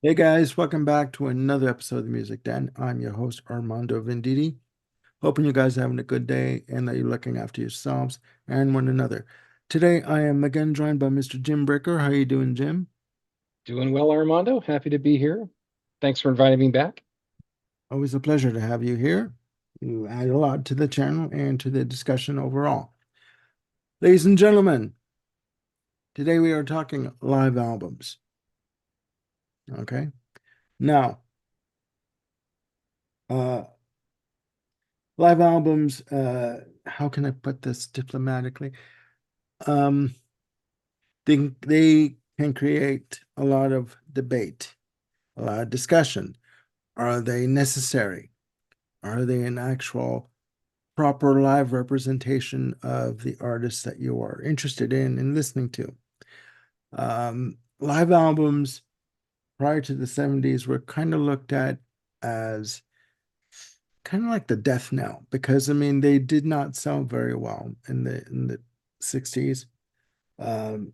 Hey guys, welcome back to another episode of the Music Den. I'm your host Armando Venditti. Hoping you guys are having a good day and that you're looking after yourselves and one another. Today I am again joined by Mr. Jim Bricker. How you doing, Jim? Doing well, Armando. Happy to be here. Thanks for inviting me back. Always a pleasure to have you here. You add a lot to the channel and to the discussion overall. Ladies and gentlemen, today we are talking live albums. Okay. Now, uh, live albums, how can I put this diplomatically? Um, they can create a lot of debate, a lot of discussion. Are they necessary? Are they an actual proper live representation of the artists that you are interested in and listening to? Live albums prior to the 70s were kind of looked at as kind of like the death knell because I mean they did not sell very well in the 60s. Um,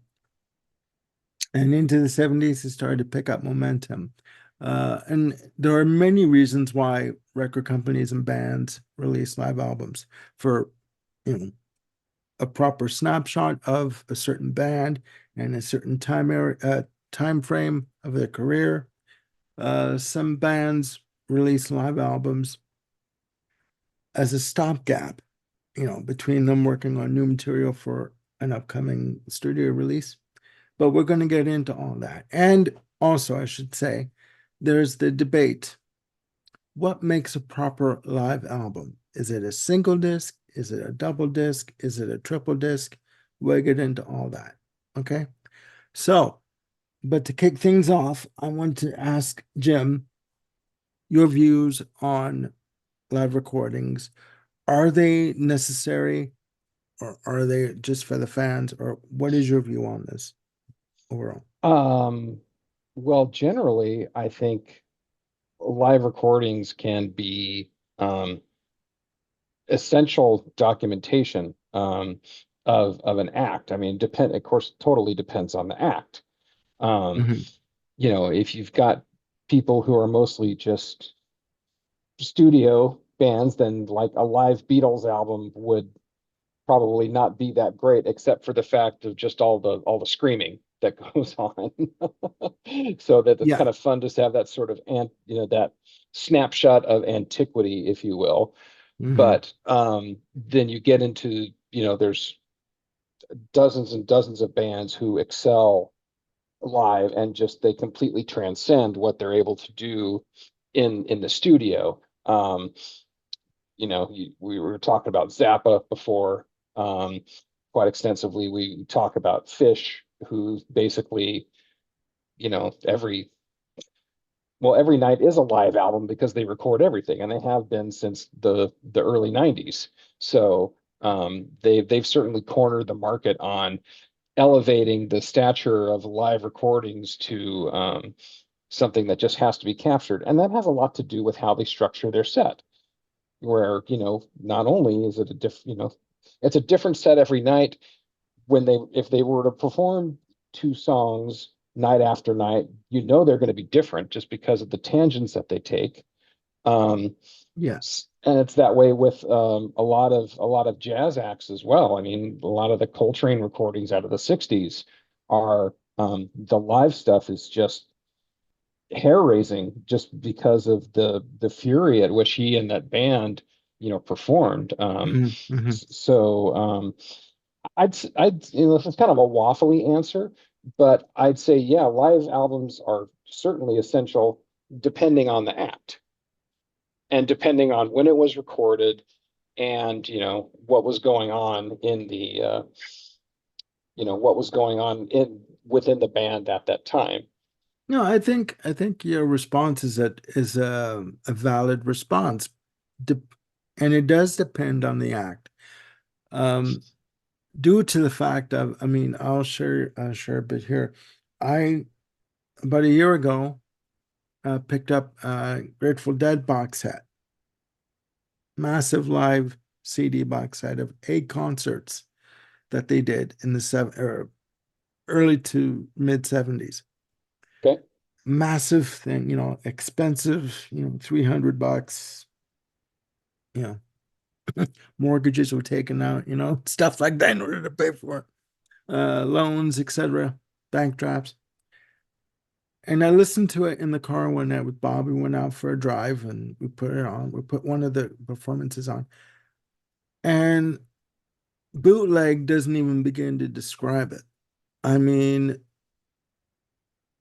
and into the 70s, it started to pick up momentum. And there are many reasons why record companies and bands release live albums for, you know, a proper snapshot of a certain band and a certain time frame of their career. Some bands release live albums as a stopgap, between them working on new material for an upcoming studio release. But we're going to get into all that. And also, I should say, there's the debate. What makes a proper live album? Is it a single disc? Is it a double disc? Is it a triple disc? We'll get into all that. Okay. So, but to kick things off, I want to ask Jim your views on live recordings. Are they necessary or are they just for the fans? Or what is your view on this overall? Um, well, generally, I think live recordings can be essential documentation of an act. I mean, of course, totally depends on the act. Um, Mhm. if you've got people who are mostly just studio bands, then like a live Beatles album would probably not be that great, except for the fact of just all the screaming that goes on. So that it's Yeah. kind of fun just to have that sort of that snapshot of antiquity, if you will. Hmm. But then you get into there's dozens and dozens of bands who excel live and just they completely transcend what they're able to do in the studio. We were talking about Zappa before quite extensively. We talk about Fish, who basically, you know, every every night is a live album because they record everything, and they have been since the early '90s. So they've certainly cornered the market on elevating the stature of live recordings to something that just has to be captured, and that has a lot to do with how they structure their set where not only is it a it's a different set every night. When they If they were to perform two songs night after night, they're going to be different just because of the tangents that they take. um Yeah. and it's that way with a lot of jazz acts as well. I mean, a lot of the Coltrane recordings out of the 60s are the live stuff is just hair raising just because of the fury at which he and that band performed. Hmm. Hmm. I'd this is kind of a waffly answer, but I'd say yeah, live albums are certainly essential depending on the act and depending on when it was recorded and what was going on in the what was going on in within the band at that time. No, I think your response is a valid response. De and it does depend on the act. Um, Due to the fact of, I mean, I'll share a bit here. I about a year ago picked up a Grateful Dead box set, massive live CD box set of 8 concerts that they did in the early to mid 70s. Okay. massive thing, expensive, $300, you know, mortgages were taken out, stuff like that in order to pay for it. Loans, etc., bank drafts. And I listened to it in the car one night with Bob. We went out for a drive and we put it on. We put one of the performances on. And bootleg doesn't even begin to describe it. I mean,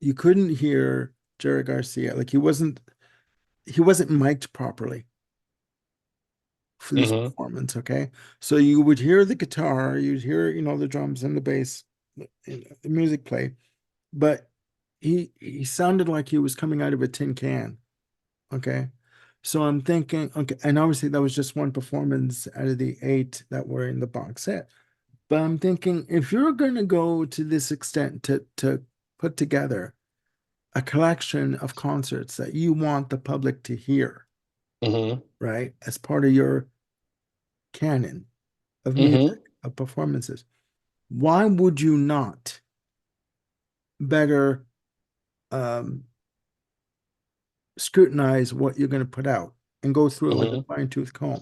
you couldn't hear Jerry Garcia. Like he wasn't mic'd properly for this Hmm. performance, okay? So you would hear the guitar, you'd hear, the drums and the bass, the music play, but he sounded like he was coming out of a tin can. Okay. So I'm thinking, okay, and obviously that was just one performance out of the eight that were in the box set. But I'm thinking if you're going to go to this extent to put together a collection of concerts that you want the public to hear, Hmm. right, as part of your canon of Hmm. music, of performances, why would you not better um, scrutinize what you're going to put out and go through it with a Hmm. fine-tooth comb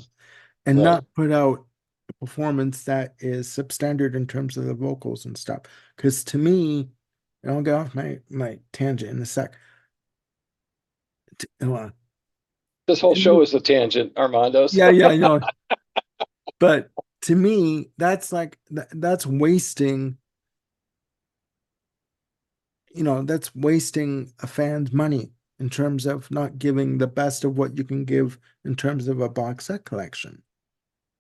and Right. not put out a performance that is substandard in terms of the vocals and stuff? Because to me, and I'll get off my tangent in a sec. Uh, This whole show is a tangent, Armando. yeah, So yeah, I know. But to me, that's wasting, that's wasting a fan's money in terms of not giving the best of what you can give in terms of a box set collection,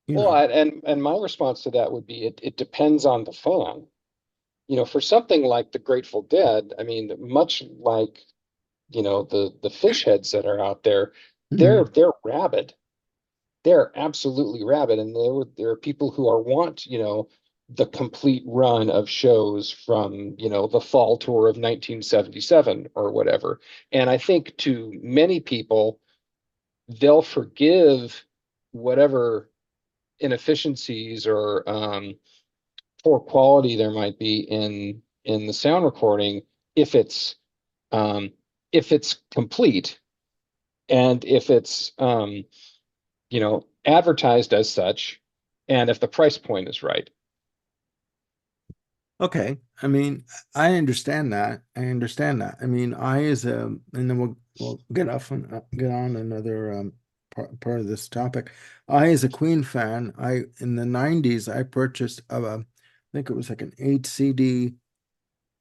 you well, know. and my response to that would be it depends on the fan. For something like the Grateful Dead, I mean, much like, the fish heads that are out there, they're Mhm. they're rabid. They're absolutely rabid. And there are people who are want, the complete run of shows from, the fall tour of 1977 or whatever. And I think to many people, they'll forgive whatever inefficiencies or poor quality there might be in the sound recording if it's um, if it's complete and if it's advertised as such, and if the price point is right. Okay. I mean, I understand that. I understand that. I mean, and then we'll get on another part of this topic. I, as a Queen fan, in the 90s, I purchased I think it was like an 8 CD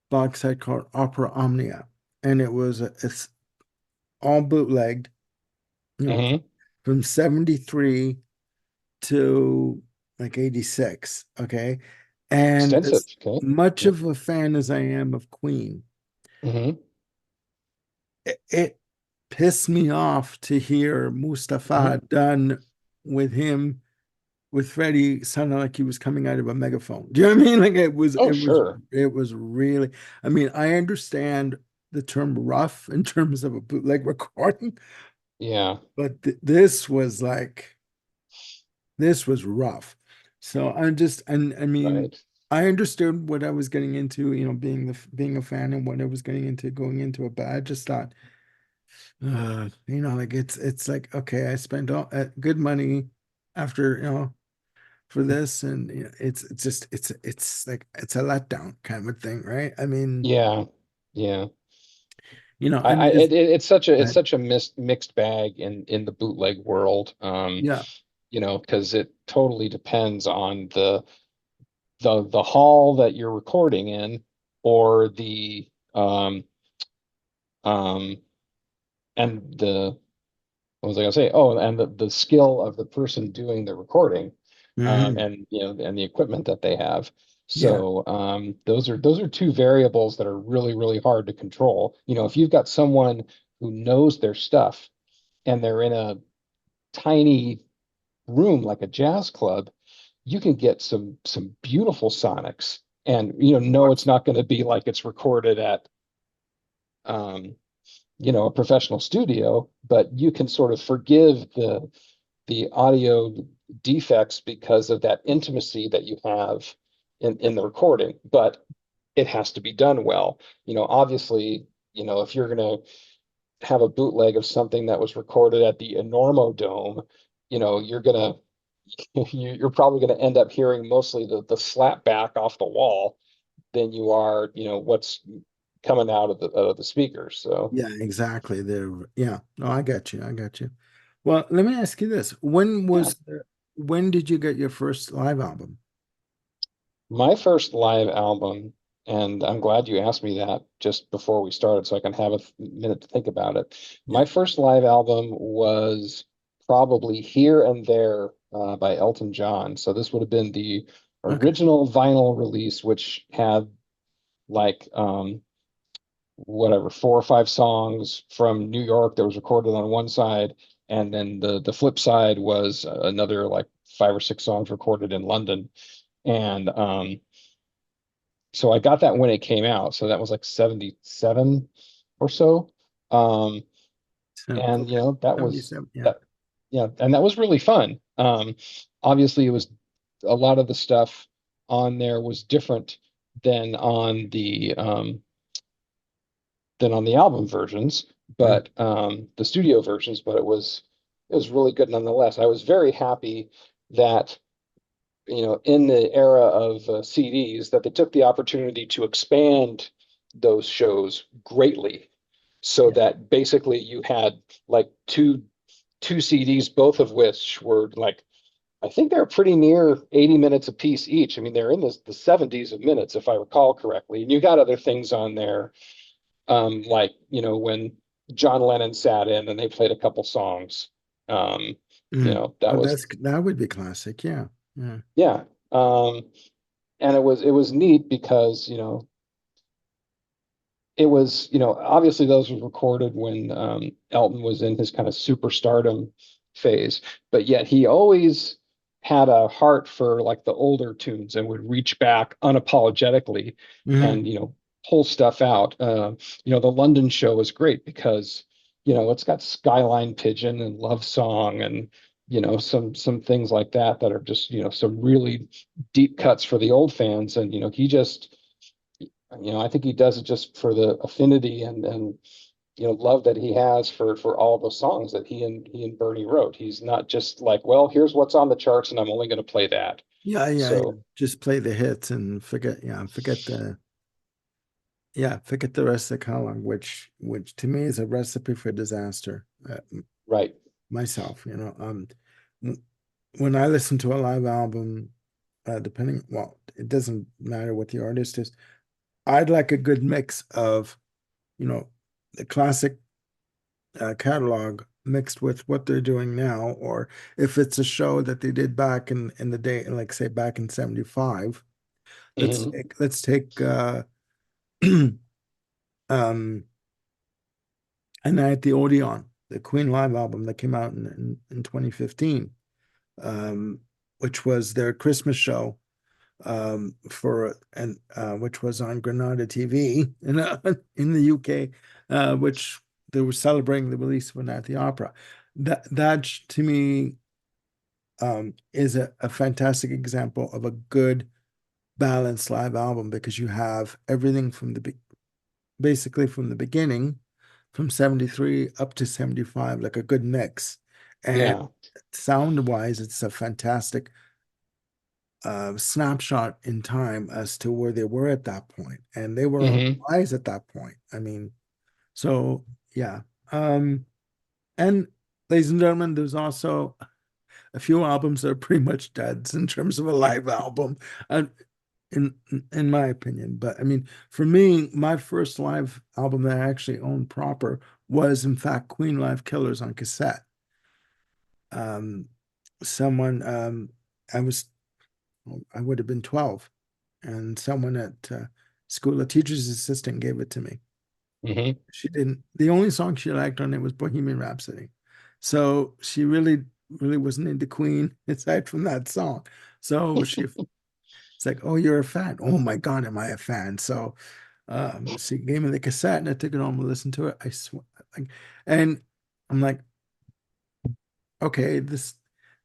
box set called Opera Omnia. And it's all bootlegged, you know, Hmm. from 73 to like 86. Okay. And Extensive. as Okay. much Yeah. of a fan as I am of Queen, Hmm. it pissed me off to hear Hmm. Mustafa done with him with Freddie sounding like he was coming out of a megaphone. Do you know what I mean? Like Oh, sure. it was really, I mean, I understand the term rough in terms of a bootleg recording, Yeah. but this was rough. So and I mean, Right. I understood what I was getting into, being a fan and what I was getting into going into it, but I just thought, like it's like, okay, I spent all good money after, for this, and it's just it's like it's a letdown kind of a thing, right? I mean, Yeah. Yeah. and It's uh, such a mixed bag in the bootleg world. yeah. Because it totally depends on the hall that you're recording in, or the um and the what was I gonna say? Oh, and the skill of the person doing the recording, Hmm. and and the equipment that they have. Yeah. So those are two variables that are really, really hard to control. If you've got someone who knows their stuff and they're in a tiny room like a jazz club, you can get some beautiful sonics. And no, it's not going to be like it's recorded at um, a professional studio, but you can sort of forgive the audio defects because of that intimacy that you have in the recording. But it has to be done well. Obviously, if you're gonna have a bootleg of something that was recorded at the Enormo Dome, you're gonna you're probably gonna end up hearing mostly the slap back off the wall than you are, what's coming out of the speakers. So Yeah, exactly. Yeah. No, I got you. I got you. Well, let me ask you this. When did you get your first live album? my first live album, and I'm glad you asked me that just before we started so I can have a minute to think about it. Yeah. My first live album was probably Here and There by Elton John. So this would have been the Okay. original vinyl release, which had like whatever, 4 or 5 songs from New York that was recorded on one side, and then the flip side was another like 5 or 6 songs recorded in London. And so I got that when it came out. So that was like 77 or so. Um, So, and okay. that was 77. Yeah. that, yeah, and that was really fun. Obviously it was a lot of the stuff on there was different than on the album versions, Mm, but the studio versions, but it was really good nonetheless. I was very happy that in the era of CDs, that they took the opportunity to expand those shows greatly, so yeah. that basically you had like two CDs, both of which were like, I think they're pretty near 80 minutes a piece each. I mean, they're in the 70s of minutes, if I recall correctly. And you got other things on there, like when John Lennon sat in and they played a couple songs. Um, that Oh, was, that would be classic. Yeah. Yeah. yeah. Um, and it was neat because obviously those were recorded when Elton was in his kind of superstardom phase, but yet he always had a heart for like the older tunes and would reach back unapologetically and Hmm. pull stuff out. The London show is great because it's got Skyline Pigeon and Love Song and some things like that are just some really deep cuts for the old fans. And he just I think he does it just for the affinity and love that he has for all the songs that he and Bernie wrote. He's not just like, well, here's what's on the charts and I'm only going to play that. Yeah, yeah, yeah. So Just play the hits and forget the rest of the catalog, which to me is a recipe for disaster. right. Myself, w- when I listen to a live album, well, it doesn't matter what the artist is. I'd like a good mix of, you know, the classic catalog mixed with what they're doing now, or if it's a show that they did back in the day, like say back in 75, Hmm. let's take um A Night at the Odeon, the Queen live album that came out in 2015, um, which was their Christmas show, for and which was on Granada TV in the UK, which they were celebrating the release of A Night at the Opera. That to me, is a fantastic example of a good balanced live album, because you have everything basically from the beginning, from 73 up to 75, like a good mix. And Yeah. sound wise, it's a fantastic snapshot in time as to where they were at that point. And they were on Hmm. the rise at that point. I mean, so yeah. And ladies and gentlemen, there's also a few albums that are pretty much duds in terms of a live album, uh, in in my opinion. But I mean, for me, my first live album that I actually owned proper was, in fact, Queen Live Killers on cassette. Um, someone, I was, I would have been 12, and someone at school, a teacher's assistant, gave it to me. Hmm. She didn't, the only song she liked on it was Bohemian Rhapsody. So she really, really wasn't into Queen aside from that song. So it's like, oh, you're a fan. Oh my God, am I a fan? So she gave me the cassette and I took it home and listened to it. I swear, like, and I'm like, okay, this,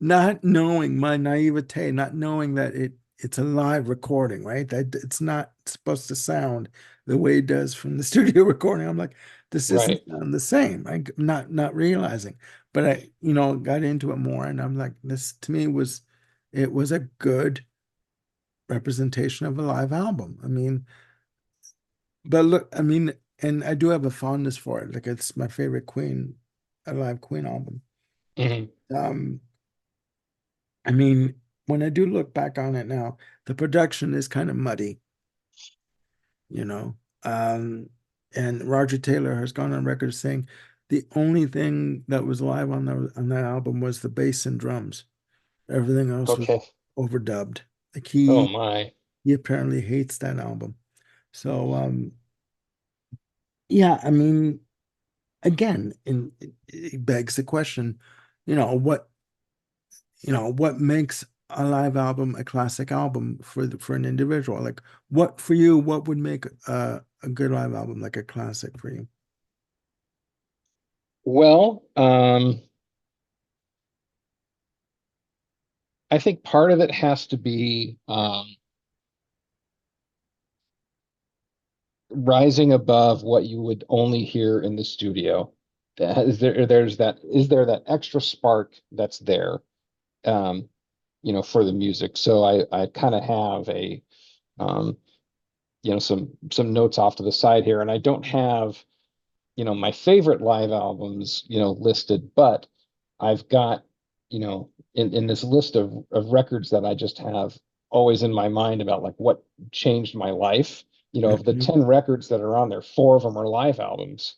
not knowing my naivete, not knowing that it's a live recording, right? That it's not supposed to sound the way it does from the studio recording. I'm like, this doesn't Right. sound the same. Not realizing, but I, got into it more, and I'm like, this to me was, it was a good representation of a live album. I mean, but look, I mean, and I do have a fondness for it. Like it's my favorite Queen, a live Queen album. Hmm. Um, I mean, when I do look back on it now, the production is kind of muddy, you know. Um, and Roger Taylor has gone on record saying the only thing that was live on that album was the bass and drums. Everything else was Okay. overdubbed. Like Oh my. he apparently hates that album. So yeah, I mean, again, it begs the question, what what makes a live album a classic album for an individual? Like what for you, what would make a good live album like a classic for you? Well, I think part of it has to be rising above what you would only hear in the studio. Is there that extra spark that's there, um, for the music? So I kind of have um, some notes off to the side here, and I don't have my favorite live albums, listed, but I've got, in this list of records that I just have always in my mind about like what changed my life, of the Mhm. 10 records that are on there, four of them are live albums.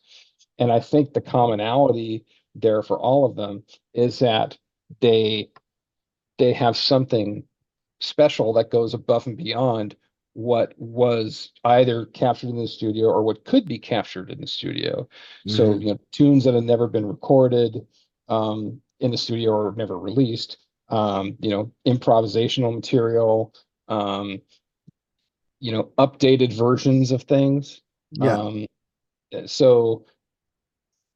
And I think the commonality there for all of them is that they they have something special that goes above and beyond what was either captured in the studio or what could be captured in the studio. So, Mhm. tunes that have never been recorded in the studio or never released, improvisational material, um, updated versions of things. Yeah. Um, so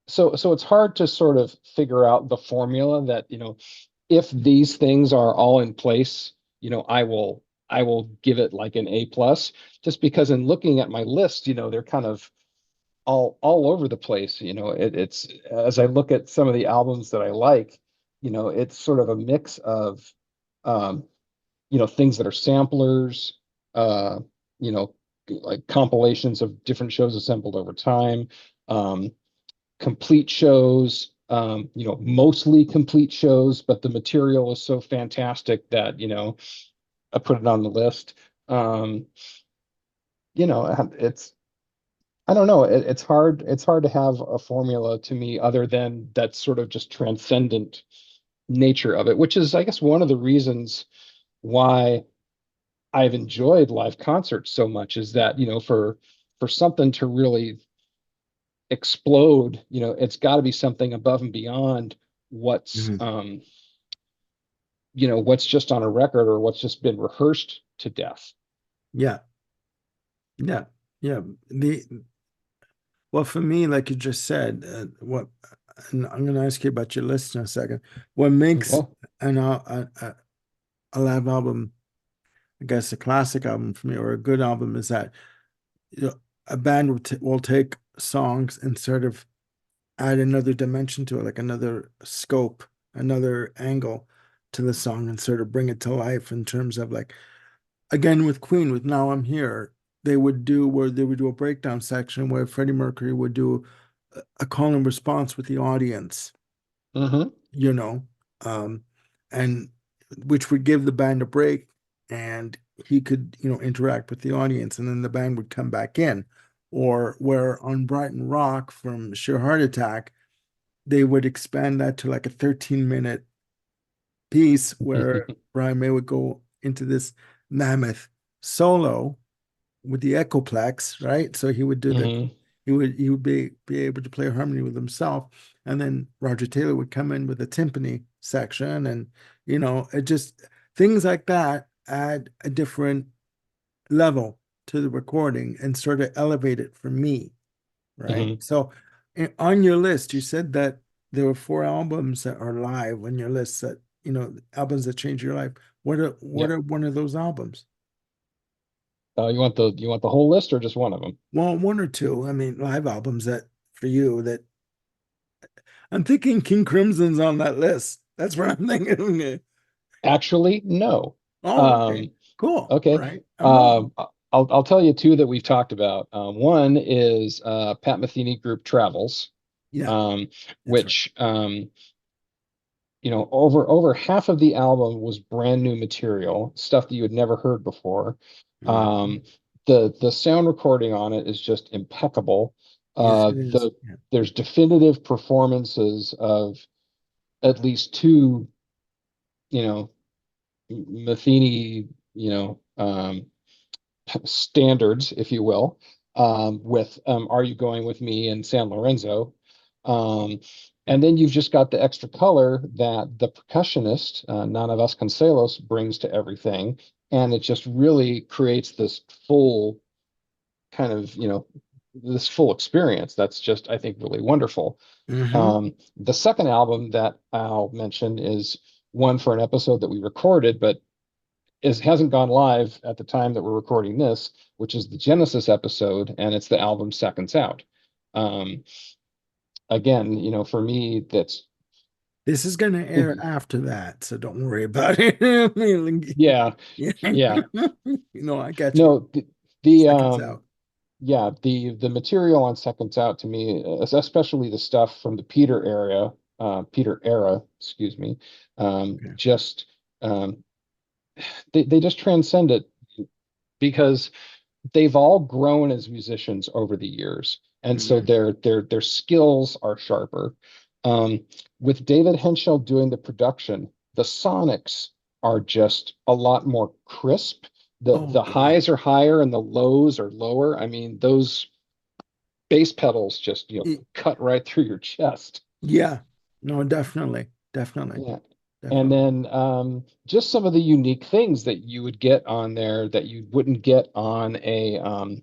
so it's hard to sort of figure out the formula that, if these things are all in place, I will give it like an A plus, just because in looking at my list, they're kind of all over the place. It's as I look at some of the albums that I like, it's sort of a mix of um, things that are samplers, uh, you know, like compilations of different shows assembled over time. Um, Complete shows, mostly complete shows, but the material is so fantastic that, I put it on the list. Um, it's, I don't know, it's hard to have a formula to me other than that sort of just transcendent nature of it, which is, I guess, one of the reasons why I've enjoyed live concerts so much is that, for something to really explode, it's got to be something above and beyond what's Mhm. um what's just on a record or what's just been rehearsed to death. Yeah. Yeah. Yeah. The Well, for me, like you just said, and I'm going to ask you about your list in a second. What makes Okay. an a live album, I guess, a classic album for me, or a good album, is that a band will take songs and sort of add another dimension to it, like another scope, another angle to the song, and sort of bring it to life in terms of like, again with Queen, with Now I'm Here, they would do a breakdown section where Freddie Mercury would do a call and response with the audience, Mm-hmm. you know, um, and which would give the band a break, and he could, interact with the audience, and then the band would come back in. Or where on Brighton Rock from Sheer Heart Attack, they would expand that to like a 13-minute piece where Brian May would go into this mammoth solo with the Echoplex, right? So he would do the Mm-hmm. he would be able to play harmony with himself, and then Roger Taylor would come in with a timpani section, and it just things like that add a different level to the recording and sort of elevate it for me, right? Mm-hmm. So on your list, you said that there were four albums that are live on your list, that albums that changed your life. what Yep. are one of those albums? You want the whole list or just one of them? Well, one or two. I mean, live albums that for you that I'm thinking King Crimson's on that list. That's what I'm thinking. Actually, no. Oh, okay. Um, Cool. All okay. right. I'm wrong. I'll tell you two that we've talked about. One is Pat Metheny Group Travels, Yeah, um, that's right. which over half of the album was brand new material, stuff that you had never heard before. Mhm. Um, the sound recording on it is just impeccable. Yes, it is. Yeah. There's definitive performances of at least two, you know, Metheny, standards, if you will, with Are You Going With Me and San Lorenzo. Um, Yeah. and then you've just got the extra color that the percussionist, Nana Vasconcelos, brings to everything. And it just really creates this full kind of, this full experience that's just, I think, really wonderful. Hmm. The second album that I'll mention is one for an episode that we recorded, but hasn't gone live at the time that we're recording this, which is the Genesis episode, and it's the album Seconds Out. Um, Again, for me, that's This is going to air after that, so don't worry about it. I mean, like, yeah, yeah. yeah. I got you. No, the Seconds out. yeah, the material on Seconds Out to me, especially the stuff from the Peter era, excuse me, Okay. just they just transcend it because they've all grown as musicians over the years, and so Mhm. their skills are sharper. Um, with David Henschel doing the production, the sonics are just a lot more crisp. Oh, The yeah. highs are higher and the lows are lower. I mean, those bass pedals just Y- cut right through your chest. Yeah. No, definitely. Definitely. Yeah. And Definitely. then just some of the unique things that you would get on there that you wouldn't get on the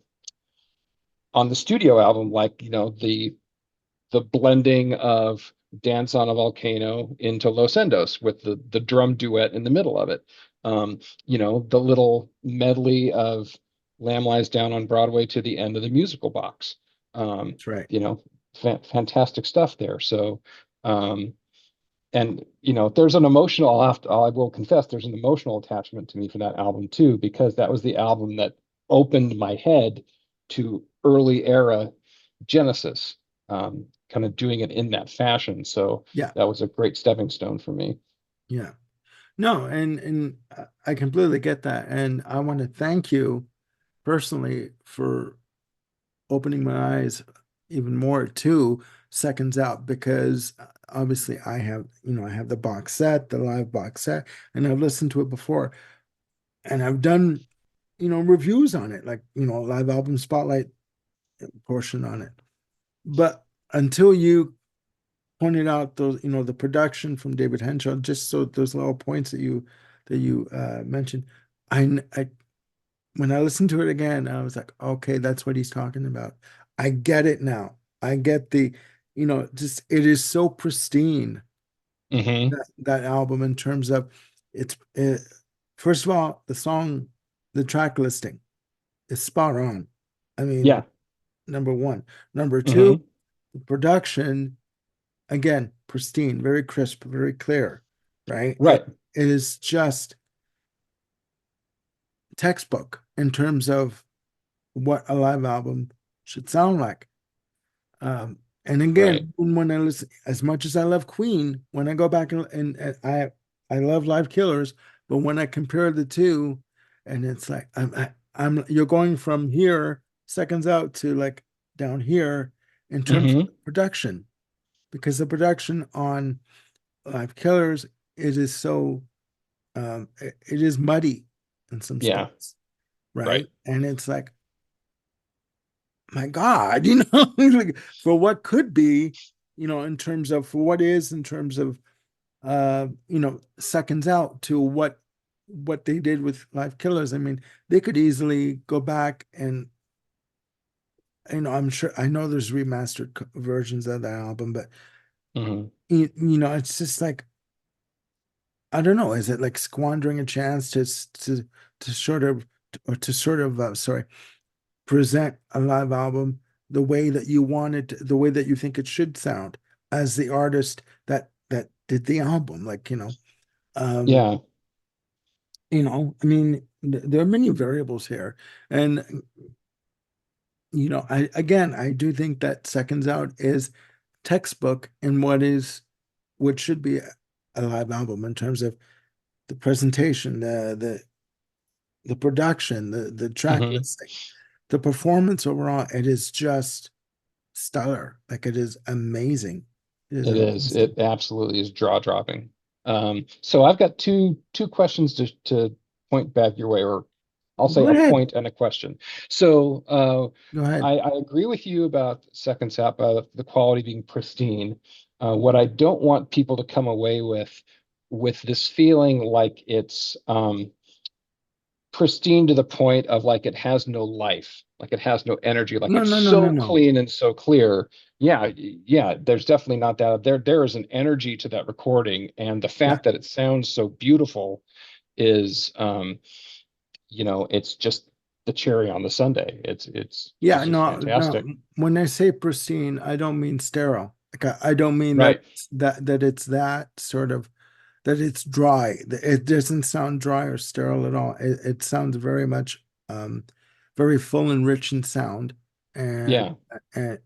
studio album, like the blending of Dance on a Volcano into Los Endos with the drum duet in the middle of it. The little medley of Lamb Lies Down on Broadway to the end of the musical box. Um, That's right. you know, fantastic stuff there. So, um, and there's an emotional, I will confess, there's an emotional attachment to me for that album too, because that was the album that opened my head to early era Genesis, kind of doing it in that fashion. So Yeah. that was a great stepping stone for me. Yeah. No, and I completely get that. And I want to thank you personally for opening my eyes even more to Seconds Out because obviously I have the box set, the live box set, and I've listened to it before and I've done, reviews on it, like, live album spotlight portion on it. But until you pointed out those, the production from David Henshaw, just so those little points that you mentioned, I when I listened to it again, I was like, okay, that's what he's talking about. I get it now. I get just it is so pristine Hmm. that album in terms of first of all, the track listing is spot on. I mean, Yeah. number one. Number two, Hmm. the production, again, pristine, very crisp, very clear, right? It Right. it is just textbook in terms of what a live album should sound like. And Right. again, when I listen, as much as I love Queen, when I go back and I love Live Killers, but when I compare the two, and it's like I'm you're going from here seconds out to like down here in terms of Hmm. production, because the production on Live Killers it is so it is muddy in some Yeah. spots, Right. right? And it's like my God, like for what could be, in terms of for what is in terms of seconds out to what they did with Live Killers. I mean, they could easily go back and I'm sure I know there's remastered versions of that album, but Hmm. it's just like I don't know, is it like squandering a chance to sort of or to sort of sorry, present a live album the way that you want it, the way that you think it should sound as the artist that did the album, like, um, Yeah. I mean, there are many variables here. And I do think that Seconds Out is textbook in what should be a live album in terms of the presentation, the production, the track Hmm. listing, the performance overall. It is just stellar. Like it is amazing. It is It is. amazing. It absolutely is jaw dropping. So I've got two questions to point back your way, or I'll say Go a ahead. point and a question. So Go ahead. I agree with you about Second Sap, the quality being pristine. What I don't want people to come away with this feeling like it's pristine to the point of like it has no life, like it has no energy, like No, it's no, no, no, so no. clean and so clear. Yeah, yeah, there's definitely not that. There is an energy to that recording, and the Yeah. fact that it sounds so beautiful is it's just the cherry on the sundae. It's Yeah, just no, no. fantastic. When I say pristine, I don't mean sterile. Like I don't mean that Right. that it's that sort of that it's dry. It doesn't sound dry or sterile at all. It sounds very much very full and rich in sound and Yeah. and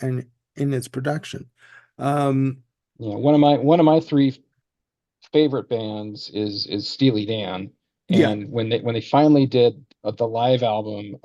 and in its production. Um Yeah. One of my three favorite bands is Steely Dan. yeah. And when they finally did the live album,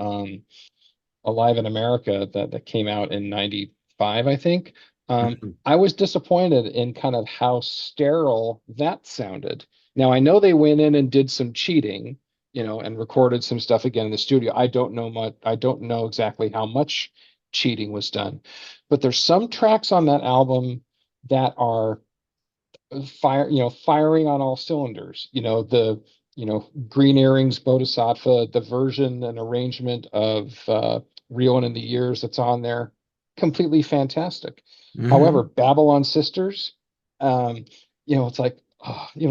Alive in America that came out in 95, I think. Mhm. I was disappointed in kind of how sterile that sounded. Now I know they went in and did some cheating, and recorded some stuff again in the studio. I don't know much. I don't know exactly how much cheating was done, but there's some tracks on that album that are firing on all cylinders. Green Earrings, Bodhisattva, the version and arrangement of Reelin' in the Years that's on there, completely fantastic. However, Hmm. Babylon Sisters, it's like,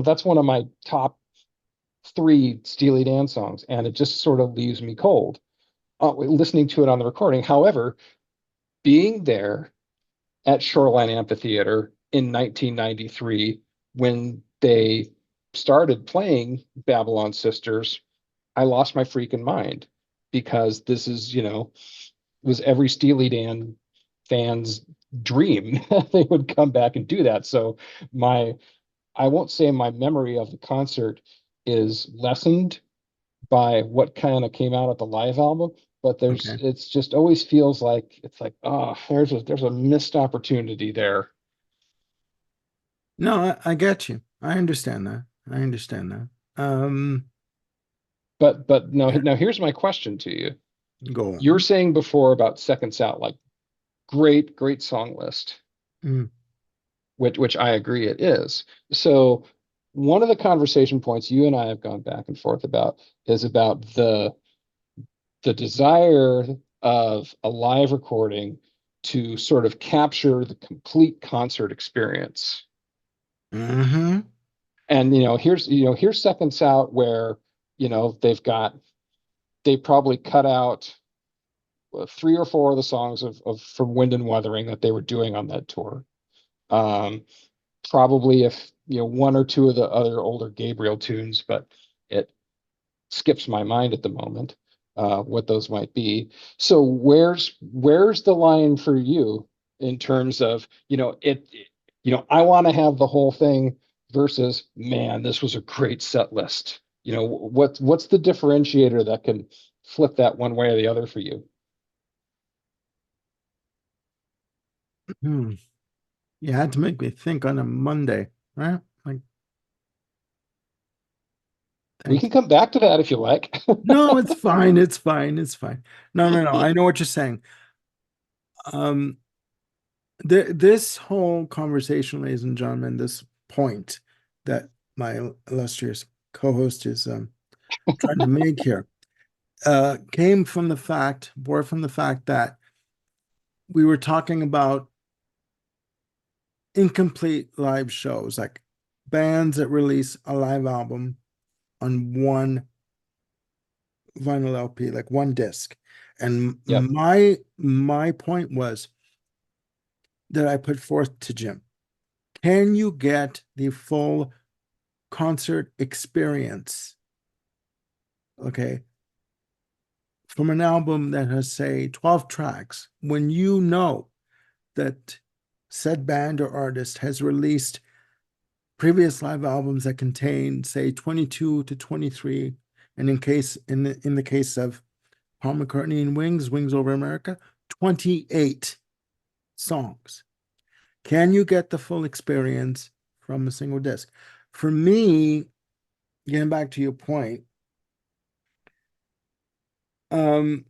that's one of my top three Steely Dan songs, and it just sort of leaves me cold listening to it on the recording. However, being there at Shoreline Amphitheater in 1993 when they started playing Babylon Sisters, I lost my freaking mind because this is, was every Steely Dan fan's dream. They would come back and do that. So my I won't say my memory of the concert is lessened by what kind of came out at the live album, but Okay. it's just always feels like it's like, oh, there's a missed opportunity there. No, I get you. I understand that. I understand that. But no, Yeah, now here's my question to you. go You were on. saying before about Seconds Out, like great song list, Mm, which I agree it is. So one of the conversation points you and I have gone back and forth about is about the desire of a live recording to sort of capture the complete concert experience. hmm. And here's Seconds Out where they probably cut out three or four of the songs of from Wind and Wuthering that they were doing on that tour. Um, Probably if one or two of the other older Gabriel tunes, but it skips my mind at the moment what those might be. So where's the line for you in terms of I want to have the whole thing versus man, this was a great set list. What's the differentiator that can flip that one way or the other for you? Hmm. You had to make me think on a Monday, right? Like, We thank can you. come back to that if you like. No, it's fine. It's fine. It's fine. No, no, no. I know what you're saying. Um, this whole conversation, ladies and gentlemen, this point that my illustrious co-host is trying to make here, bore from the fact that we were talking about incomplete live shows, like bands that release a live album on one vinyl LP, like one disc. And Yep. my point was that I put forth to Jim. Can you get the full concert experience, okay, from an album that has, say, 12 tracks, when you know that said band or artist has released previous live albums that contain, say, 22 to 23, and in the case of Paul McCartney and Wings Over America, 28 songs. Can you get the full experience from a single disc? For me, getting back to your point, um,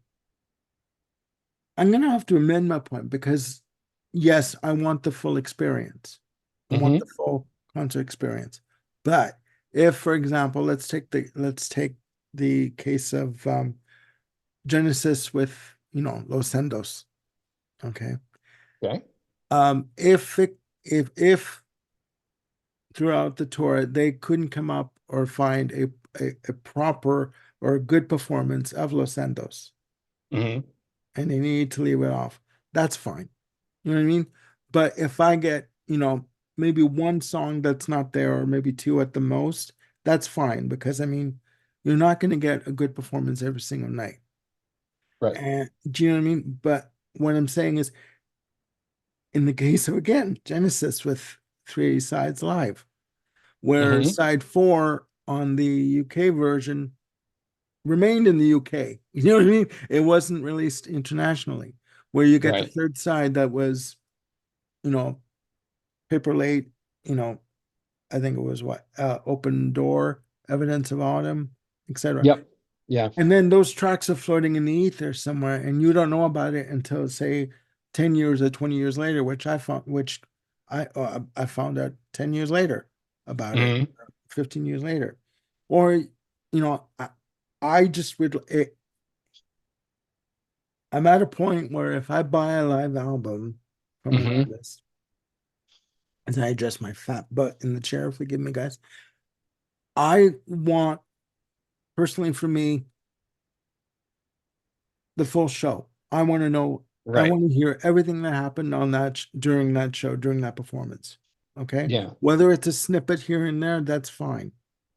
I'm gonna have to amend my point because yes, I want the full experience. I want the Hmm. full concert experience. But if, for example, let's take the case of Genesis with, Los Endos. Okay. Okay. If throughout the tour they couldn't come up or find a proper or a good performance of Los Endos Hmm. and they need to leave it off, that's fine. You know what I mean? But if I get, maybe one song that's not there, or maybe two at the most, that's fine because I mean, you're not going to get a good performance every single night. Right. And do you know what I mean? But what I'm saying is, in the case of again, Genesis with three sides live, where Hmm. side four on the UK version remained in the UK. You know what I mean? It wasn't released internationally, where you get the Right. third side that was, you know, Paper Late, you know, I think it was what, Open Door, Evidence of Autumn, etc. Yep. Yeah. And then those tracks are floating in the ether somewhere, and you don't know about it until, say, 10 years or 20 years later, which I found out 10 years later about it, Hmm. 15 years later. Or, I just would, I'm at a point where if I buy a live album from an Hmm. artist, as I adjust my fat butt in the chair, forgive me, guys, I want, personally for me, the full show. I want to know, I Right. want to hear everything that happened on during that show, during that performance. Okay. Yeah. Whether it's a snippet here and there, that's fine.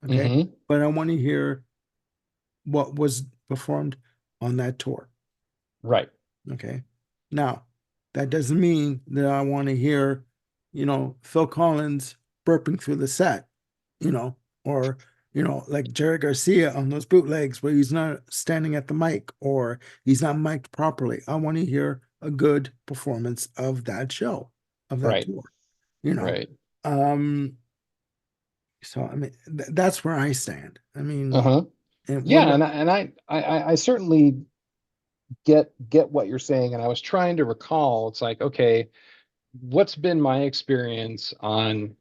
Okay. Hmm. But I want to hear what was performed on that tour. Right. Okay. Now, that doesn't mean that I want to hear, Phil Collins burping through the set, you know, or, like Jerry Garcia on those bootlegs where he's not standing at the mic or he's not mic'd properly. I want to hear a good performance of that show, of that Right. tour, you know. Right. Um, so I mean that's where I stand. I mean, Uh-huh. and Yeah, whether and I certainly get what you're saying, and I was trying to recall. It's like, okay, what's been my experience on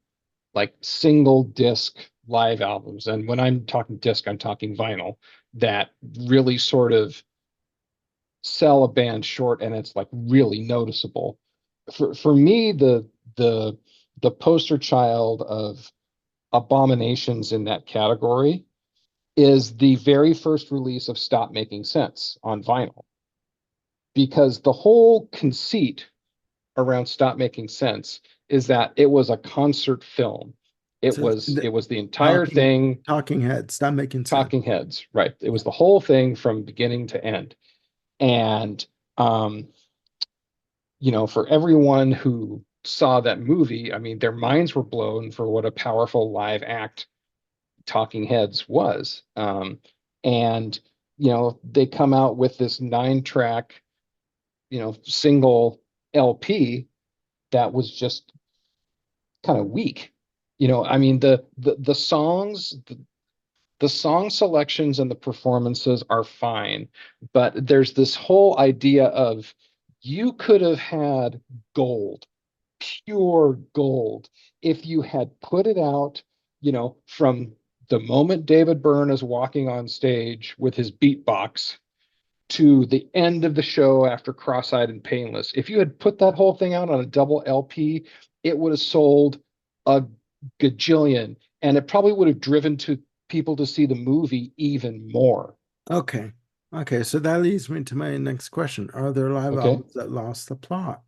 like single disc live albums? And when I'm talking disc, I'm talking vinyl that really sort of sell a band short, and it's like really noticeable. For me, the the poster child of abominations in that category is the very first release of Stop Making Sense on vinyl, because the whole conceit around Stop Making Sense is that it was a concert film. It so was it was the entire talking thing, talking heads, stop making sense. talking heads, right? It Yeah. was the whole thing from beginning to end. And um, for everyone who saw that movie, I mean, their minds were blown for what a powerful live act Talking Heads was. And they come out with this 9 track, single LP that was just kind of weak. I mean, the song selections and the performances are fine, but there's this whole idea of you could have had gold, pure gold, if you had put it out, from the moment David Byrne is walking on stage with his beatbox to the end of the show after Cross-Eyed and Painless. If you had put that whole thing out on a double LP, it would have sold a gajillion, and it probably would have driven to people to see the movie even more. Okay. Okay, so that leads me to my next question. Are there live Okay. albums that lost the plot?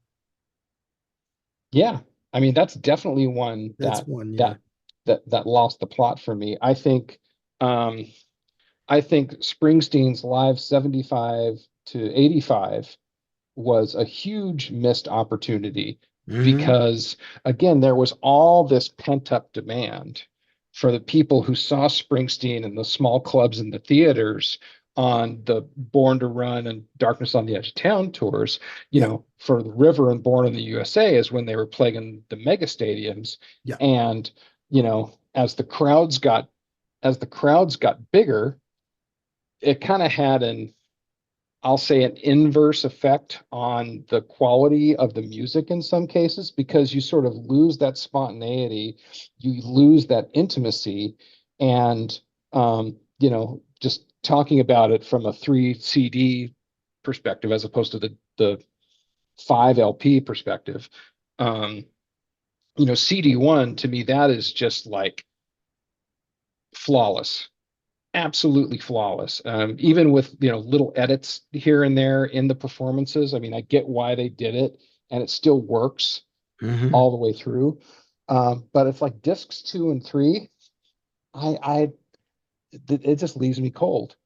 Yeah. I mean, that's definitely one That's one, yeah. that lost the plot for me. Um I think Springsteen's Live 75 to 85 was a huge missed opportunity Hmm. because, again, there was all this pent up demand for the people who saw Springsteen in the small clubs and the theaters on the Born to Run and Darkness on the Edge of Town tours. Yeah, For the River and Born in the USA is when they were playing in the mega stadiums. yeah. And, as the crowds got bigger, it kind of had an I'll say an inverse effect on the quality of the music in some cases because you sort of lose that spontaneity, you lose that intimacy, and just talking about it from a three CD perspective as opposed to the five LP perspective. Um, CD1 to me that is just like flawless, absolutely flawless. Even with little edits here and there in the performances. I mean, I get why they did it, and it still works Hmm. all the way through. But it's like discs 2 and 3. I it just leaves me cold.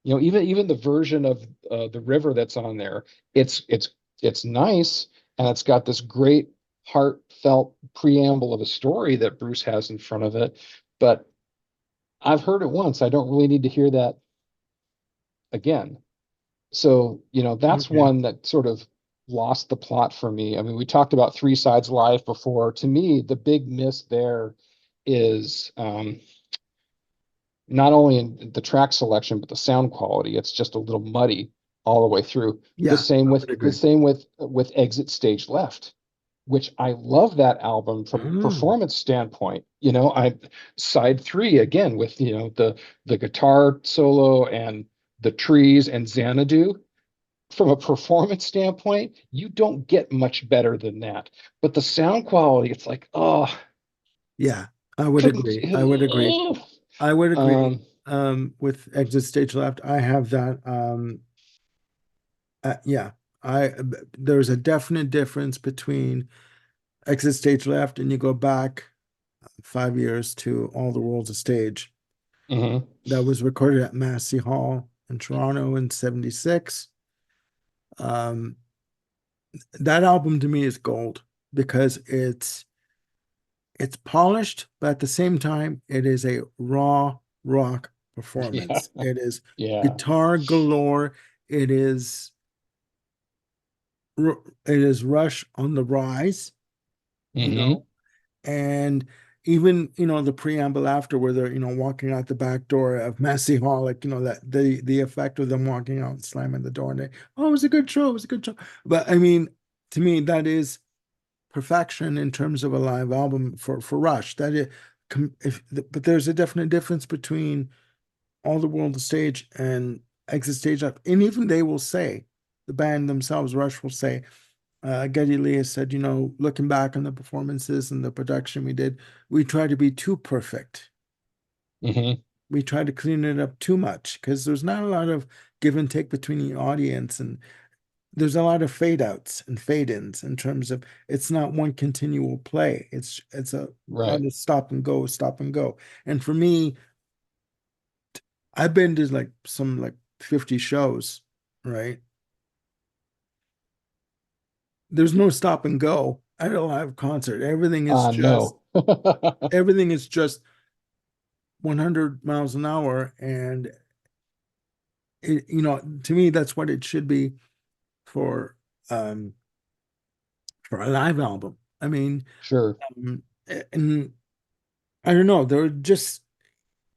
Even the version of the river that's on there, it's nice, and it's got this great heartfelt preamble of a story that Bruce has in front of it. But I've heard it once. I don't really need to hear that again. So, that's Okay. one that sort of lost the plot for me. I mean, we talked about Three Sides Live before. To me, the big miss there is not only in the track selection, but the sound quality. It's just a little muddy all the way through. The Yeah, same I with would the agree. same with Exit Stage Left, which I love that album from a Mm. performance standpoint. I side three again with the guitar solo and the trees and Xanadu. From a performance standpoint, you don't get much better than that. But the sound quality, it's like, oh, Yeah, I would couldn't. agree. I would agree. I would agree. Um, With Exit Stage Left, I have that. Yeah, I there's a definite difference between Exit Stage Left and you go back 5 years to All the World's a Stage. mhm. That was recorded at Massey Hall in Toronto in '76. Um, that album to me is gold because it's polished, but at the same time, it is a raw rock Yeah, performance. It is yeah. guitar galore. It is it is Rush on the rise, you Hmm. know, and even the preamble after where they're walking out the back door of Massey Hall, like that the effect of them walking out and slamming the door and oh, it was a good show, it was a good show. But I mean, to me, that is perfection in terms of a live album for Rush. That is, but there's a definite difference between All the World the Stage and Exit Stage Left, and even they will say, the band themselves, Rush will say, Geddy Lee has said, looking back on the performances and the production we did, we tried to be too perfect. Hmm. We tried to clean it up too much because there's not a lot of give and take between the audience, and there's a lot of fade outs and fade ins in terms of it's not one continual play. It's a lot Right. of stop and go, stop and go. And for me, I've been to like some like 50 shows, right? There's no stop and go at a live concert. No. Everything is just 100 miles an hour, and to me that's what it should be for um for a live album. I mean, Sure. um, and I don't know, there are just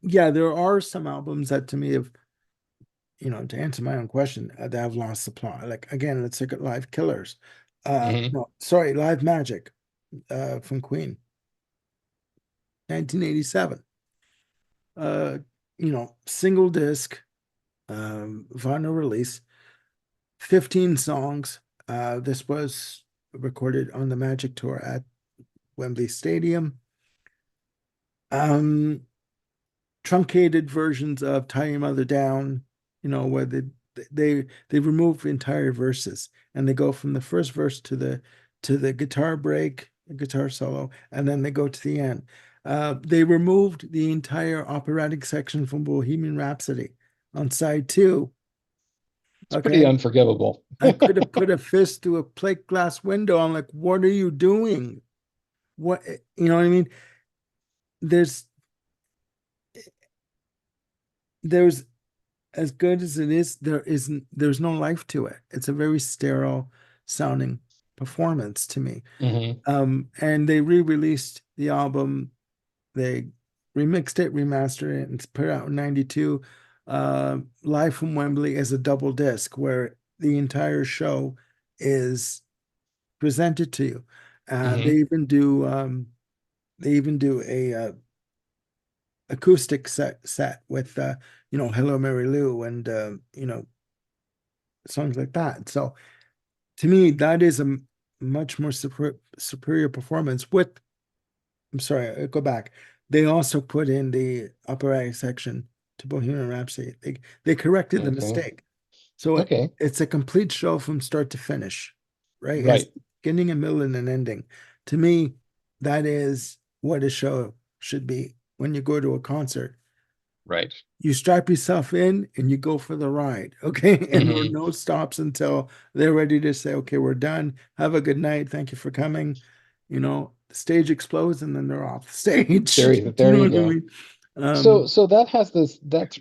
yeah, there are some albums that to me have, to answer my own question, that have lost the plot. Like again, let's look at Live Killers. Hmm. No, sorry, Live Magic, from Queen, 1987. Uh, single disc, vinyl release, 15 songs. This was recorded on the Magic Tour at Wembley Stadium. Um, truncated versions of Tie Your Mother Down, where they remove entire verses and they go from the first verse to the guitar break, guitar solo, and then they go to the end. They removed the entire operatic section from Bohemian Rhapsody on side two. It's pretty Okay. unforgivable. I could have put a fist through a plate glass window. I'm like, what are you doing? What, you know what I mean? There's, there's as good as it is, there's no life to it. It's a very sterile sounding performance to me. Hmm. And they re-released the album, they remixed it, remastered it, and put it out in 92, live from Wembley as a double disc where the entire show is presented to you. Hmm. They even do a acoustic set with Hello Mary Lou and songs like that. So to me, that is a much more superior performance. With I'm sorry, I go back. They also put in the operatic section to Bohemian Rhapsody. They corrected the Okay. mistake. So Okay. it's a complete show from start to finish, right? It has Right. beginning, a middle, and an ending. To me, that is what a show should be when you go to a concert. Right. You strap yourself in and you go for the ride, okay? And there are Hmm. no stops until they're ready to say, okay, we're done. Have a good night. Thank you for coming. The stage explodes and then they're off the stage. Do you There know you what I go. mean? So that has this, that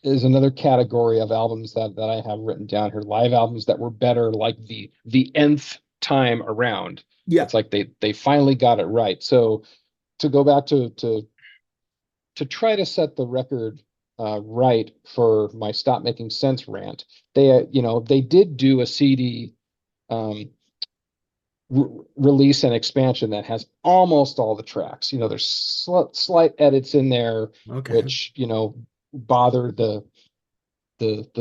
is another category of albums that I have written down here. Live albums that were better, like the nth time around. Yeah, It's like they finally got it right. So to go back to try to set the record right for my Stop Making Sense rant, they did do a CD um, release and expansion that has almost all the tracks. There's slight edits in there, okay. which bother the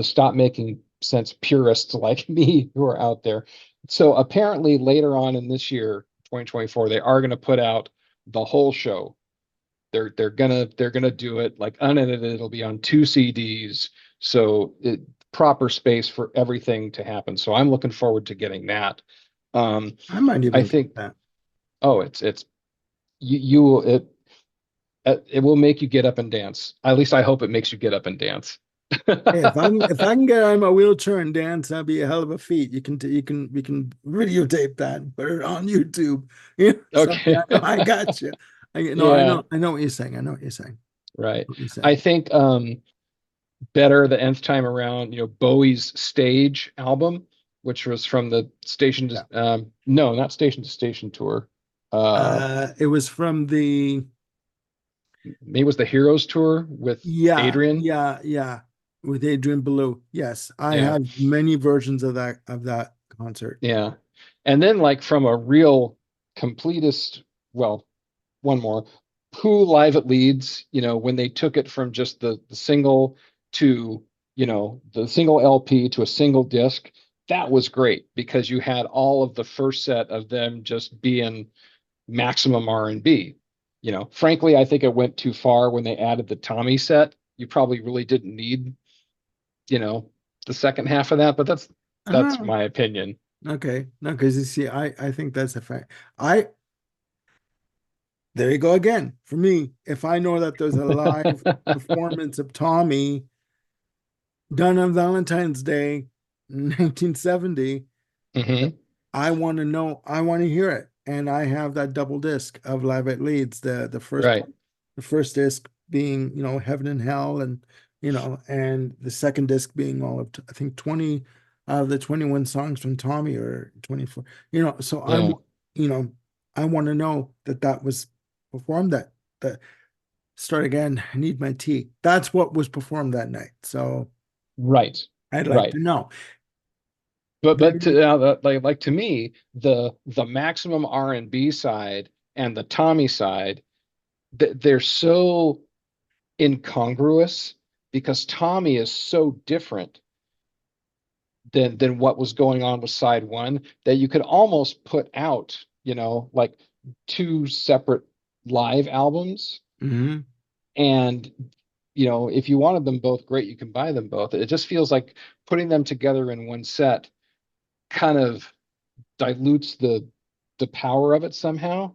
Stop Making Sense purists like me who are out there. So apparently later on in this year, 2024, they are going to put out the whole show. They're gonna do it like unedited. It'll be on two CDs, so proper space for everything to happen. So I'm looking forward to getting that. Um, I might I even get think, that. oh, it's you will it will make you get up and dance. At least I hope it makes you get up and dance. Hey, if I can get out of my wheelchair and dance, that'd be a hell of a feat. We can videotape that and put it on YouTube. Something I Okay. know I got you. Yeah, I know what you're saying. I know what you're saying. right. What you're I saying. think better the nth time around, Bowie's Stage album, which was from the Station to Yeah. no, not Station to Station tour. Uh It was from the Maybe it was the Heroes tour with Adrian. yeah, with Adrian Belew. Yes, I Yeah. have many versions of that concert. Yeah. And then like from a real completist, well, one more. Who Live at Leeds, when they took it from just the single to, the single LP to a single disc, that was great because you had all of the first set of them just being maximum R&B. Frankly, I think it went too far when they added the Tommy set. You probably really didn't need, you know, the second half of that, but that's Oh, my opinion. okay. No, because you see, I think that's a fact. I There you go again. For me, if I know that there's a live performance of Tommy done on Valentine's Day, 1970, Hmm. I want to know, I want to hear it. And I have that double disc of Live at Leeds, Right. the first disc being, Heaven and Hell and and the second disc being all of I think 20 out of the 21 songs from Tommy or 24. So Yeah. you know, I want to know that that was performed that start again, I need my tea. That's what was performed that night. So Right. I'd like Right. to know. But Then to like to me, the maximum R&B side and the Tommy side, they're so incongruous because Tommy is so different than what was going on with side one that you could almost put out, like two separate live albums. Hmm. And if you wanted them both, great, you can buy them both. It just feels like putting them together in one set kind of dilutes the power of it somehow.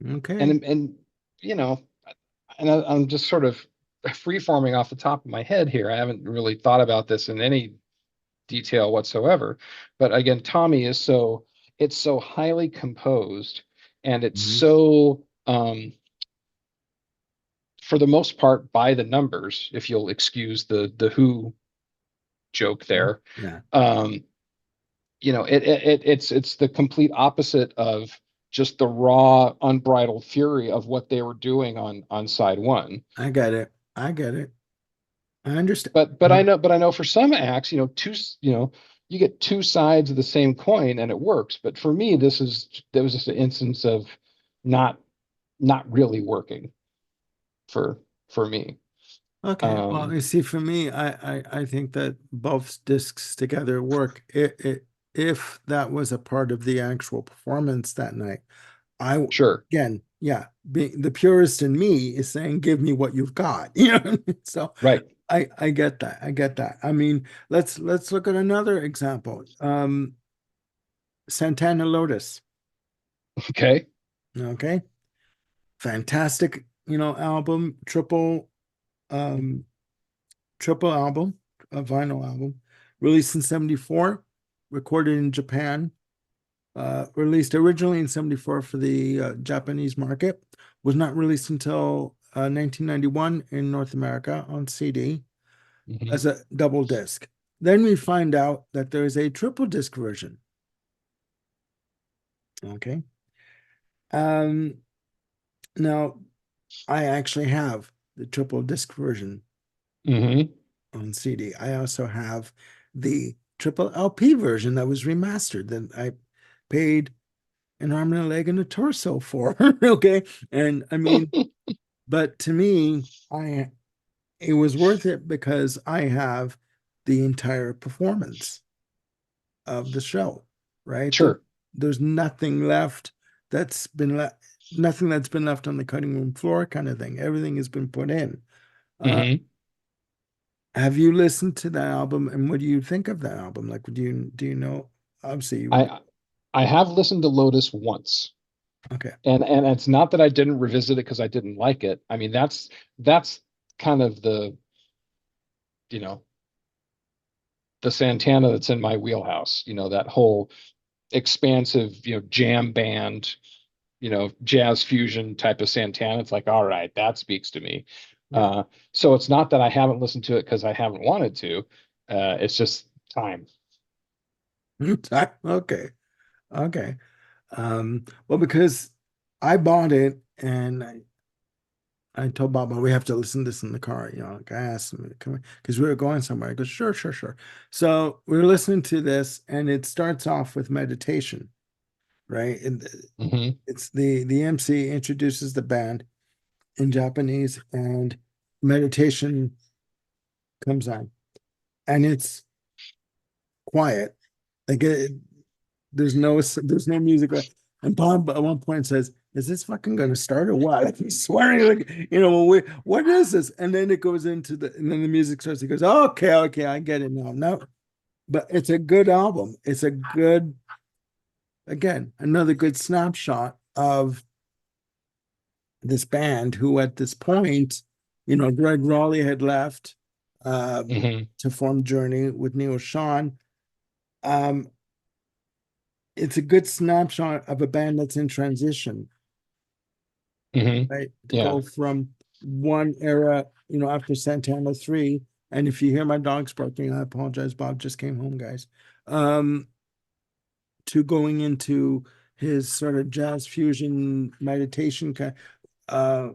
Okay. And you know, I'm just sort of free forming off the top of my head here. I haven't really thought about this in any detail whatsoever. But again, Tommy is it's so highly composed, and it's Hmm. so for the most part by the numbers, if you'll excuse the Who joke there. Yeah, Um, it's the complete opposite of just the raw, unbridled fury of what they were doing on side one. I get it. I get it. I understand. But I know for some acts, you get two sides of the same coin and it works. But for me, there was just an instance of not not really working for for me. Okay. Well, Um, you see, for me, I think that both discs together work. If that was a part of the actual performance that night, I sure. again, yeah, being the purist in me is saying, "Give me what you've got." You know what I mean? So Right. I get that. I get that. I mean, let's look at another example. Santana Lotus. Okay. Okay, fantastic. Album, um, triple album, a vinyl album, released in '74, recorded in Japan. Released originally in '74 for the Japanese market, was not released until 1991 in North America on CD Hmm. as a double disc. Then we find out that there is a triple disc version. Okay. Um, Now, I actually have the triple disc version Hmm. on CD. I also have the triple LP version that was remastered that I paid an arm and a leg and a torso for. Okay. And I mean, but to me, I it was worth it because I have the entire performance of the show, right? Sure. There's nothing left that's been left, nothing that's been left on the cutting room floor kind of thing. Everything has been put in. Uh, Hmm. have you listened to that album and what do you think of that album? Like, do you know? Obviously, you would. I have listened to Lotus once. Okay. And it's not that I didn't revisit it because I didn't like it. I mean, that's kind of you know, the Santana that's in my wheelhouse, that whole expansive, jam band, jazz fusion type of Santana. It's like, all right, that speaks to me. Yeah. Uh, so it's not that I haven't listened to it because I haven't wanted to. It's just time. Okay. Okay. Well, because I bought it and I told Bob, well, we have to listen to this in the car. Like I asked him, can we, because we were going somewhere. I go, sure, sure, sure. So we are listening to this and it starts off with meditation, right? And Hmm. it's the MC introduces the band in Japanese and meditation comes on and it's quiet. Like there's no music. And Bob at one point says, "Is this fucking going to start or what?" Like he's swearing, like well, what is this? And then it goes into and then the music starts. He goes, oh, "Okay, okay, I get it now." No, but it's a good album. It's a good, again, another good snapshot of this band who, at this point, Greg Raleigh had left Hmm. to form Journey with Neil Sean. Um, it's a good snapshot of a band that's in transition, Hmm. right? To Yeah. go from one era, after Santana 3. And if you hear my dogs barking, I apologize. Bob just came home, guys. Um, to going into his sort of jazz fusion meditation kind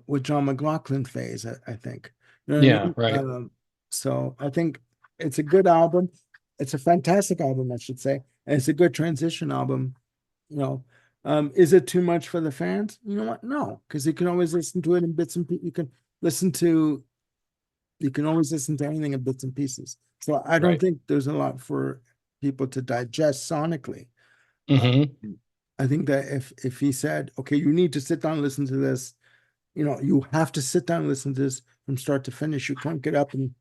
with John McLaughlin phase, I think. You know what I Yeah. mean? Right. So I think it's a good album. It's a fantastic album, I should say. And it's a good transition album. You know, is it too much for the fans? You know what? No, because you can always listen to it in bits and pieces. Listen to, you can always listen to anything in bits and pieces. So I don't Right. think there's a lot for people to digest sonically. Uh, Hmm. I think that if he said, okay, you need to sit down and listen to this, You have to sit down and listen to this from start to finish. You can't get up and,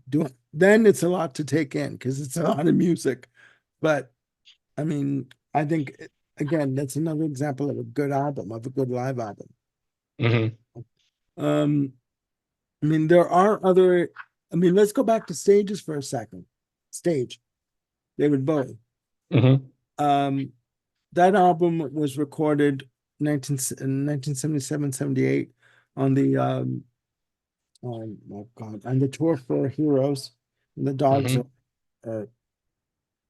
do it. Then it's a lot to take in because it's a lot of music. But I mean, I think again, that's another example of a good album, of a good live album. Hmm. Um, I mean, there are other, I mean, let's go back to stages for a second. Stage, David Bowie. Hmm. Um, that album was recorded 1977, 78 on the oh my God, on the tour for Heroes. And the dogs Hmm. are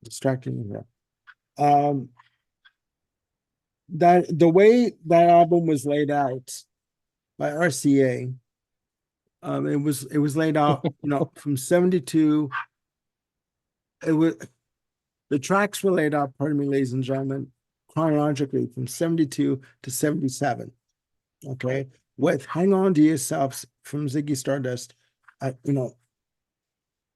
distracting me here. Um, that the way that album was laid out by RCA, it was laid out, from 72. It was the tracks were laid out, pardon me, ladies and gentlemen, chronologically from 72 to 77. Okay. With Hang On to Yourself from Ziggy Stardust,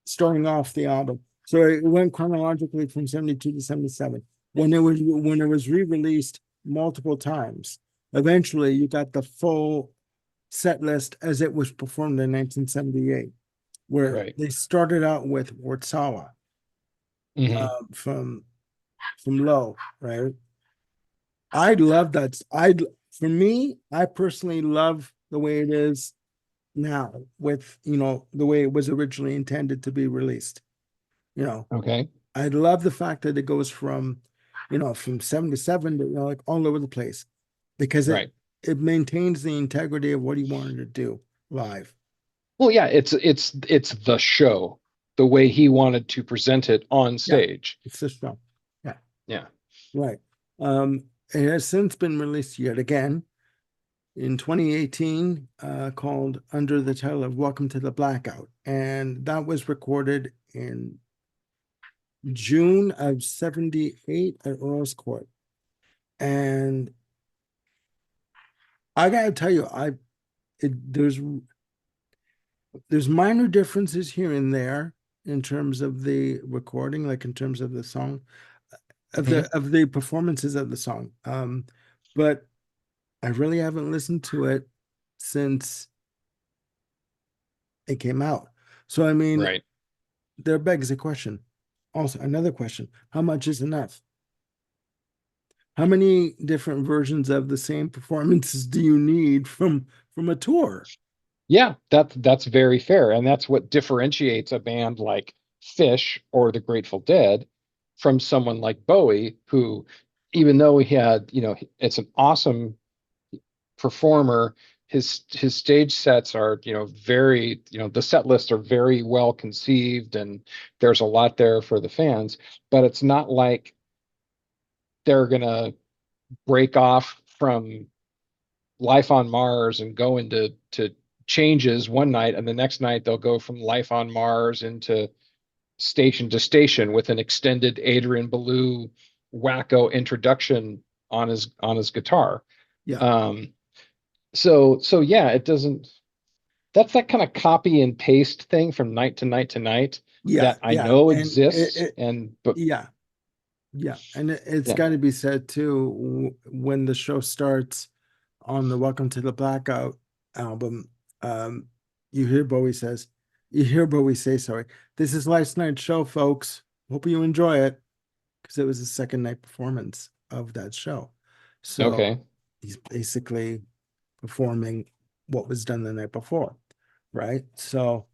starting off the album. So it went chronologically from 72 to 77. When it was re-released multiple times, eventually you got the full set list as it was performed in 1978, where Right. they started out with Wartsawa, Hmm. from Low, right? I love that. For me, I personally love the way it is now with, the way it was originally intended to be released. You know, Okay. I love the fact that it goes from 77 to, like all over the place because it Right. it maintains the integrity of what he wanted to do live. Well, yeah, it's the show, the way he wanted to present it on Yeah, stage. it's the show. Yeah, Yeah. right. It has since been released yet again in 2018, called under the title of Welcome to the Blackout. And that was recorded in June of 78 at Earl's Court. And I gotta tell you, there's minor differences here and there in terms of the recording, like in terms of the song, of Hmm. the performances of the song. But I really haven't listened to it since it came out. So I mean, Right. there begs a question. Also, another question: how much is enough? How many different versions of the same performances do you need from a tour? Yeah, that's very fair. And that's what differentiates a band like Fish or the Grateful Dead from someone like Bowie, who, even though he had, it's an awesome performer, his stage sets are, very, the set lists are very well conceived and there's a lot there for the fans, but it's not like they're gonna break off from Life on Mars and go into to changes one night, and the next night they'll go from Life on Mars into Station to Station with an extended Adrian Belew wacko introduction on his guitar. Yeah, Um, so yeah, it doesn't. That's that kind of copy and paste thing from night to night to night yeah, that I yeah, know and exists, and but yeah, yeah, and it's yeah, got to be said too, when the show starts on the Welcome to the Blackout album. um, you hear Bowie says, you hear Bowie say, sorry, this is last night's show, folks. Hope you enjoy it, because it was the second night performance of that show. So okay. he's basically performing what was done the night before, right? So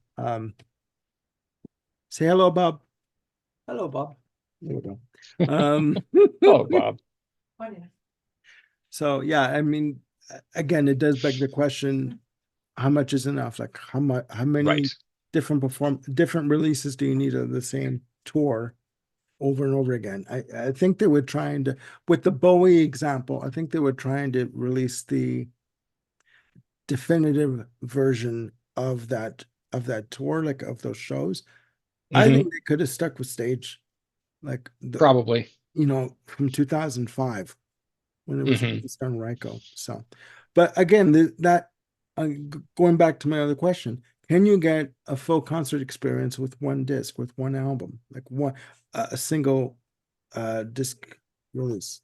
say hello, Bob. Hello, Bob. There we go. Um, Hello, Bob. so yeah, I mean, again, it does beg the question, how much is enough? Like how Right. many different releases do you need of the same tour over and over again? I think they were trying to, with the Bowie example, I think they were trying to release the definitive version of that tour, like of those shows. I think Hmm. they could have stuck with stage, like Probably. from 2005 when it was Hmm. released on Ryko. So, but again, going back to my other question, can you get a full concert experience with one disc, with one album, like a single disc release?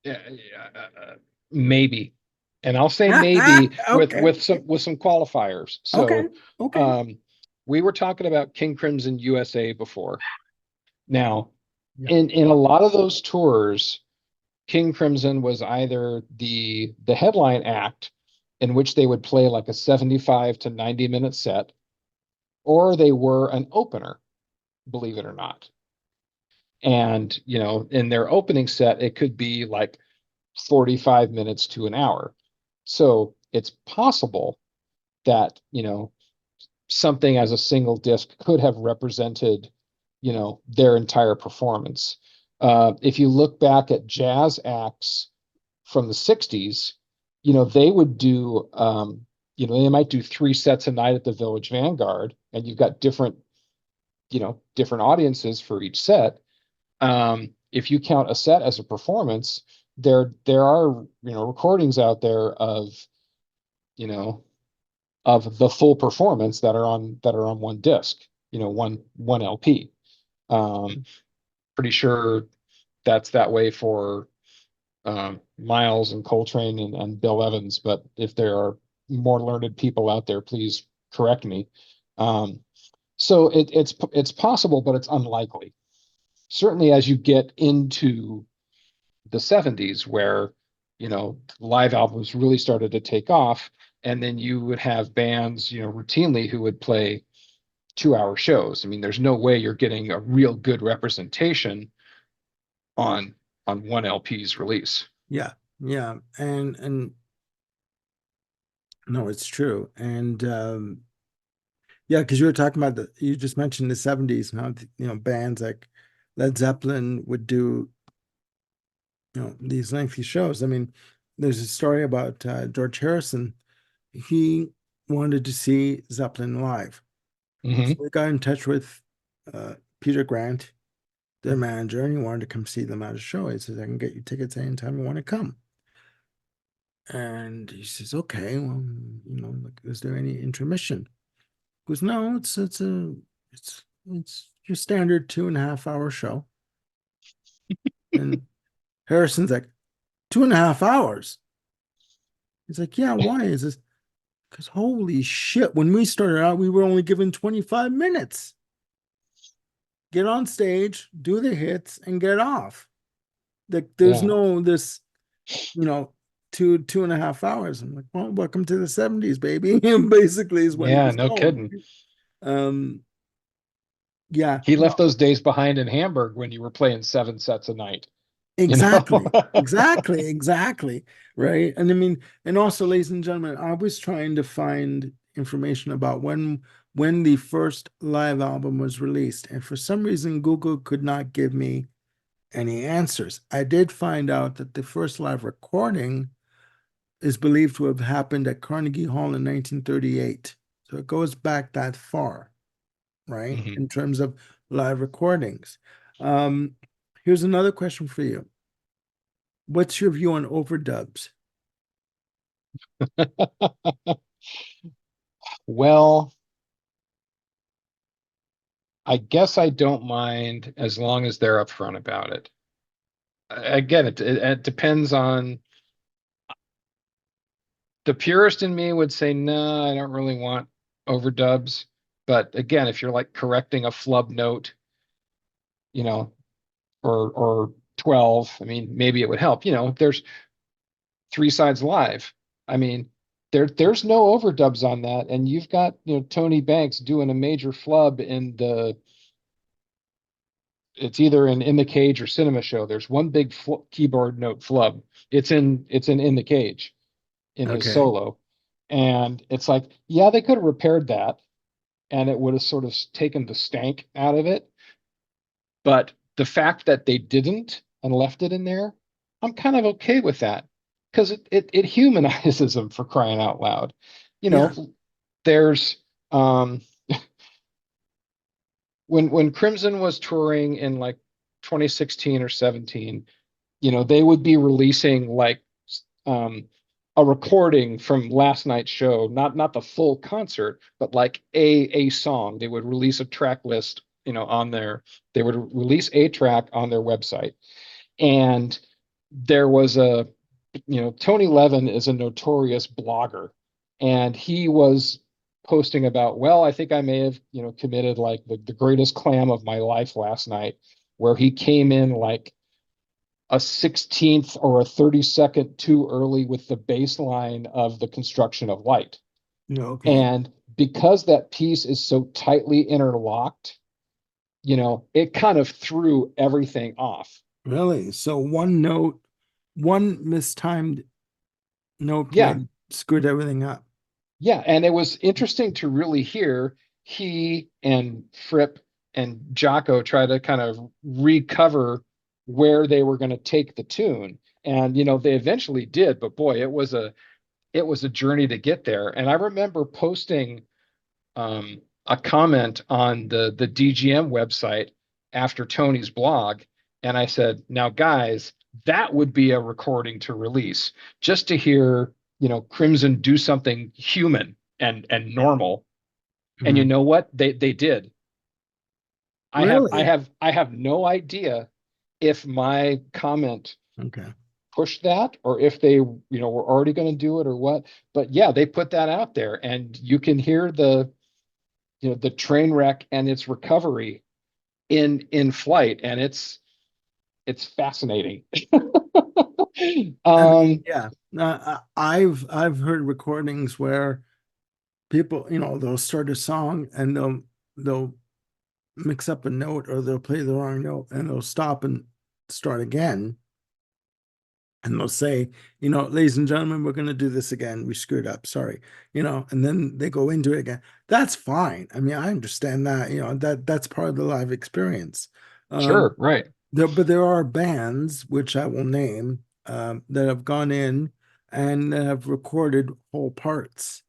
Yeah, maybe. and I'll say maybe Okay. with some qualifiers. Okay. So Okay. um, we were talking about King Crimson USA before. Now, Yeah. in a lot of those tours, King Crimson was either the headline act in which they would play like a 75 to 90-minute set, or they were an opener, believe it or not. And, in their opening set, it could be like 45 minutes to an hour. So it's possible that, something as a single disc could have represented, their entire performance. If you look back at jazz acts from the 60s, they would do, they might do 3 sets a night at the Village Vanguard, and you've got different audiences for each set. If you count a set as a performance, there are recordings out there you know of the full performance that are on one disc, one LP. Um, Pretty sure that's that way for Miles and Coltrane and Bill Evans, but if there are more learned people out there, please correct me. Um, so it's possible, but it's unlikely. Certainly, as you get into the 70s, where live albums really started to take off, and then you would have bands routinely who would play 2-hour shows. I mean, there's no way you're getting a real good representation on one LP's release. Yeah. Yeah. And no, it's true. And yeah, because you were talking about you just mentioned the 70s and how, bands like Led Zeppelin would do, these lengthy shows. I mean, there's a story about George Harrison. He wanted to see Zeppelin live. So Hmm. we got in touch with Peter Grant, their manager, and he wanted to come see them at a show. He says, I can get you tickets anytime you want to come. And he says, okay, well, like, is there any intermission? He goes, no, it's your standard 2.5 hour show. And Harrison's like, 2.5 hours. He's like, yeah, why is this? Because holy shit, when we started out, we were only given 25 minutes. Get on stage, do the hits, and get off. Like there's Yeah. no this, you know, 2.5 hours. I'm like, well, welcome to the 70s, baby. Basically is what he Yeah, was no told. kidding. Um, yeah, He no, left those days behind in Hamburg when you were playing 7 sets a night, you know? exactly, exactly, exactly. Right. And I mean, and also, ladies and gentlemen, I was trying to find information about when the first live album was released. And for some reason, Google could not give me any answers. I did find out that the first live recording is believed to have happened at Carnegie Hall in 1938. So it goes back that far, right? Mhm. In terms of live recordings. Um, Here's another question for you. What's your view on overdubs? Well, I guess I don't mind as long as they're upfront about it. Again, it depends on the purist in me would say, no, I don't really want overdubs. But again, if you're like correcting a flub note, you know, or 12, I mean, maybe it would help. There's 3 Sides Live. I mean, there's no overdubs on that, and you've got Tony Banks doing a major flub in the it's either in the Cage or Cinema Show. There's one big keyboard note flub. It's in the Cage in his Okay. solo, and it's like, yeah, they could have repaired that, and it would have sort of taken the stank out of it. But the fact that they didn't and left it in there, I'm kind of okay with that because it humanizes them, for crying out loud. You Yeah. know, there's um when Crimson was touring in like 2016 or 17, they would be releasing like um a recording from last night's show, not the full concert, but like a song. They would release a track list, they would release a track on their website. And there was a Tony Levin is a notorious blogger, and he was posting about, well, I think I may have, committed like the greatest clam of my life last night, where he came in like a 16th or a 32nd too early with the baseline of the construction of light. Okay. And because that piece is so tightly interlocked, it kind of threw everything off. Really? So one note, one mistimed note Yeah, play screwed everything up. yeah. And it was interesting to really hear he and Fripp and Jocko try to kind of recover where they were going to take the tune. And they eventually did, but boy, it was a journey to get there. And I remember posting a comment on the DGM website after Tony's blog, and I said, "Now, guys, that would be a recording to release, just to hear, Crimson do something human and normal." And you Mhm. know what? They did. I have I Really? have I have no idea if my comment Okay. pushed that or if they were already going to do it or what. But yeah, they put that out there, and you can hear the train wreck and its recovery in flight, and it's fascinating. I mean, um yeah. I've heard recordings where people, they'll start a song and they'll mix up a note or they'll play the wrong note and they'll stop and start again. And they'll say, ladies and gentlemen, we're going to do this again. We screwed up. Sorry. And then they go into it again. That's fine. I mean, I understand that, that's part of the live experience. Um, sure, right. but there are bands, which I will name, that have gone in and have recorded whole parts.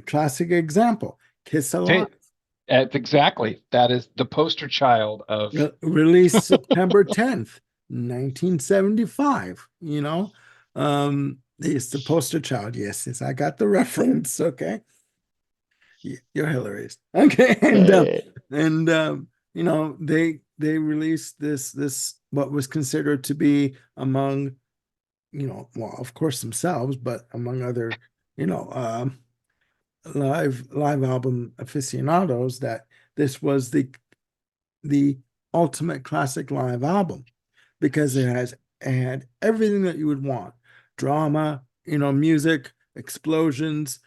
Classic example, Kiss Alive. Hey, exactly, that is the poster child of Released September 10th, 1975, it's the poster child. Yes, yes, I got the reference. Okay. You're hilarious. Okay. And they released this what was considered to be among, well, of course themselves, but among other, you know, live album aficionados, that this was the ultimate classic live album because it had everything that you would want: drama, music, explosions,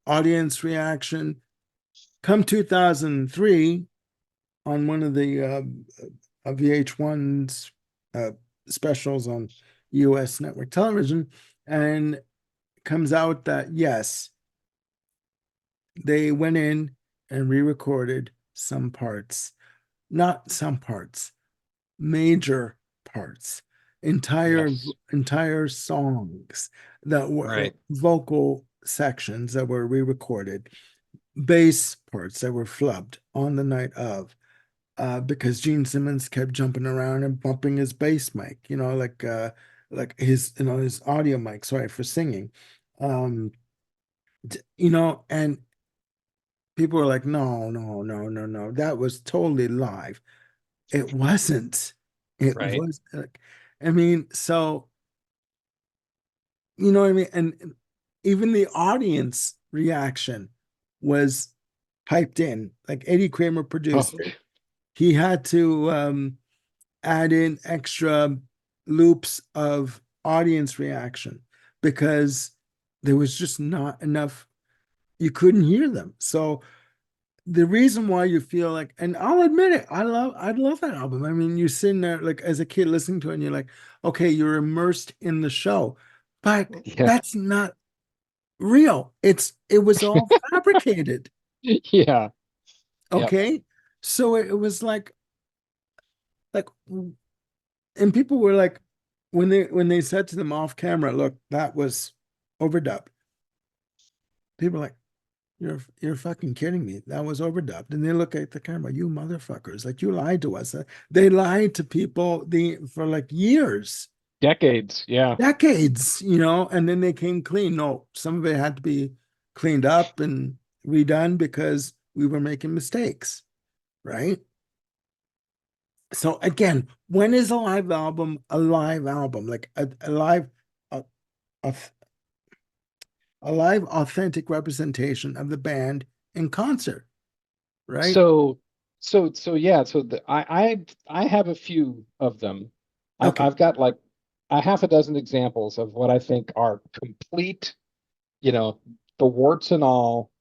audience reaction. Come 2003, on one of the VH1's uh, specials on US network television, and comes out that yes, they went in and re-recorded some parts, not some parts, major parts, entire yes, entire songs that were right, vocal sections that were re-recorded, bass parts that were flubbed on the night of, because Gene Simmons kept jumping around and bumping his bass mic, like his audio mic, sorry, for singing. Um, and people were like, no, no, no, no, no, that was totally live. It wasn't. It right. was like, I mean, so you know what I mean? And even the audience reaction was hyped in. Like Eddie Kramer Oh, produced it. He had to add in extra loops of audience reaction because there was just not enough. You couldn't hear them. So the reason why you feel like, and I'll admit it, I love that album. I mean, you're sitting there like as a kid listening to it, and you're like, okay, you're immersed in the show, but yeah, that's not real. It was all fabricated. yeah, yeah. Okay. So it was like, and people were like, when they said to them off camera, look, that was overdubbed. People were like, you're fucking kidding me. That was overdubbed. And they look at the camera, you motherfuckers, like you lied to us. They lied to people for like years, Decades, yeah. decades, and then they came clean. No, some of it had to be cleaned up and redone because we were making mistakes, right? So again, when is a live album, like a, a, a live authentic representation of the band in concert, right? So, so yeah. So I have a few of them. Okay, I've got like a half a dozen examples of what I think are complete, you know, the warts and all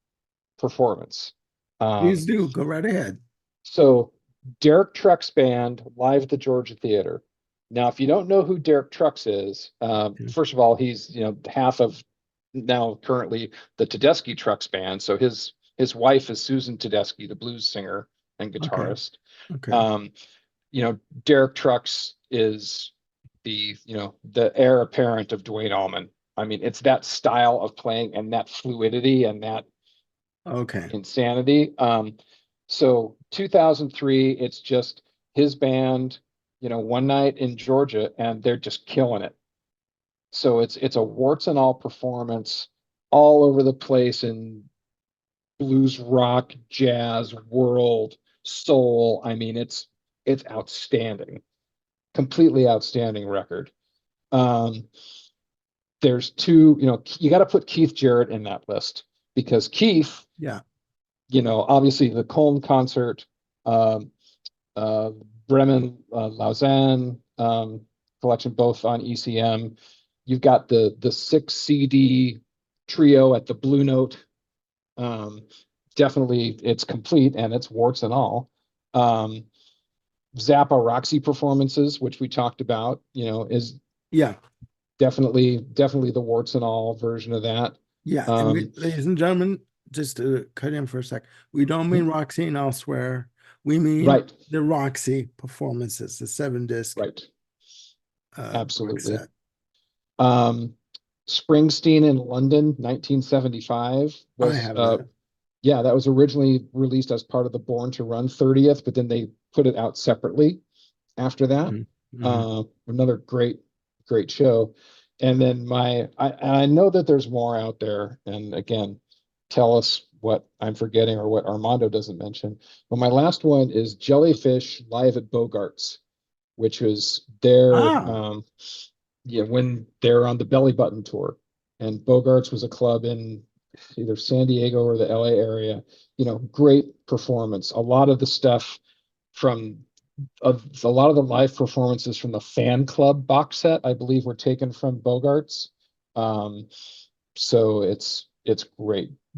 performance. please Um, do go right ahead. so Derek Trucks band live at the Georgia Theater. Now, if you don't know who Derek Trucks is, first of all, he's half of now currently the Tedeschi Trucks band. So his wife is Susan Tedeschi, the blues singer and Okay, guitarist. okay, Um, Derek Trucks is the heir apparent of Duane Allman. I mean, it's that style of playing and that fluidity and that okay. insanity. So 2003, it's just his band, one night in Georgia, and they're just killing it. So it's a warts and all performance all over the place in blues, rock, jazz, world, soul. I mean, it's outstanding, completely outstanding record. Um, there's two, you got to put Keith Jarrett in that list because Keith, Yeah, obviously the Colm concert, um, uh, Bremen, Lausanne collection, both on ECM. You've got the six CD trio at the Blue Note. Um, Definitely, it's complete and it's warts and all. Um, Zappa Roxy performances, which we talked about, is yeah, definitely the warts and all version of that. yeah. And we, Um, ladies and gentlemen, just to cut in for a sec, we don't mean Roxy and elsewhere. We mean right, the Roxy performances, the 7 disc right, box absolutely. set. Um, Springsteen in London, 1975 I was have that. yeah, that was originally released as part of the Born to Run 30th, but then they put it out separately after that. Mhm, mhm. Another great show. And then I know that there's more out there. And again, tell us what I'm forgetting or what Armando doesn't mention. But my last one is Jellyfish live at Bogart's, which was their Ah, yeah, when they're on the Belly Button tour. And Bogart's was a club in either San Diego or the LA area. Great performance. A lot of the stuff from a lot of the live performances from the fan club box set, I believe, were taken from Bogart's. Um, so it's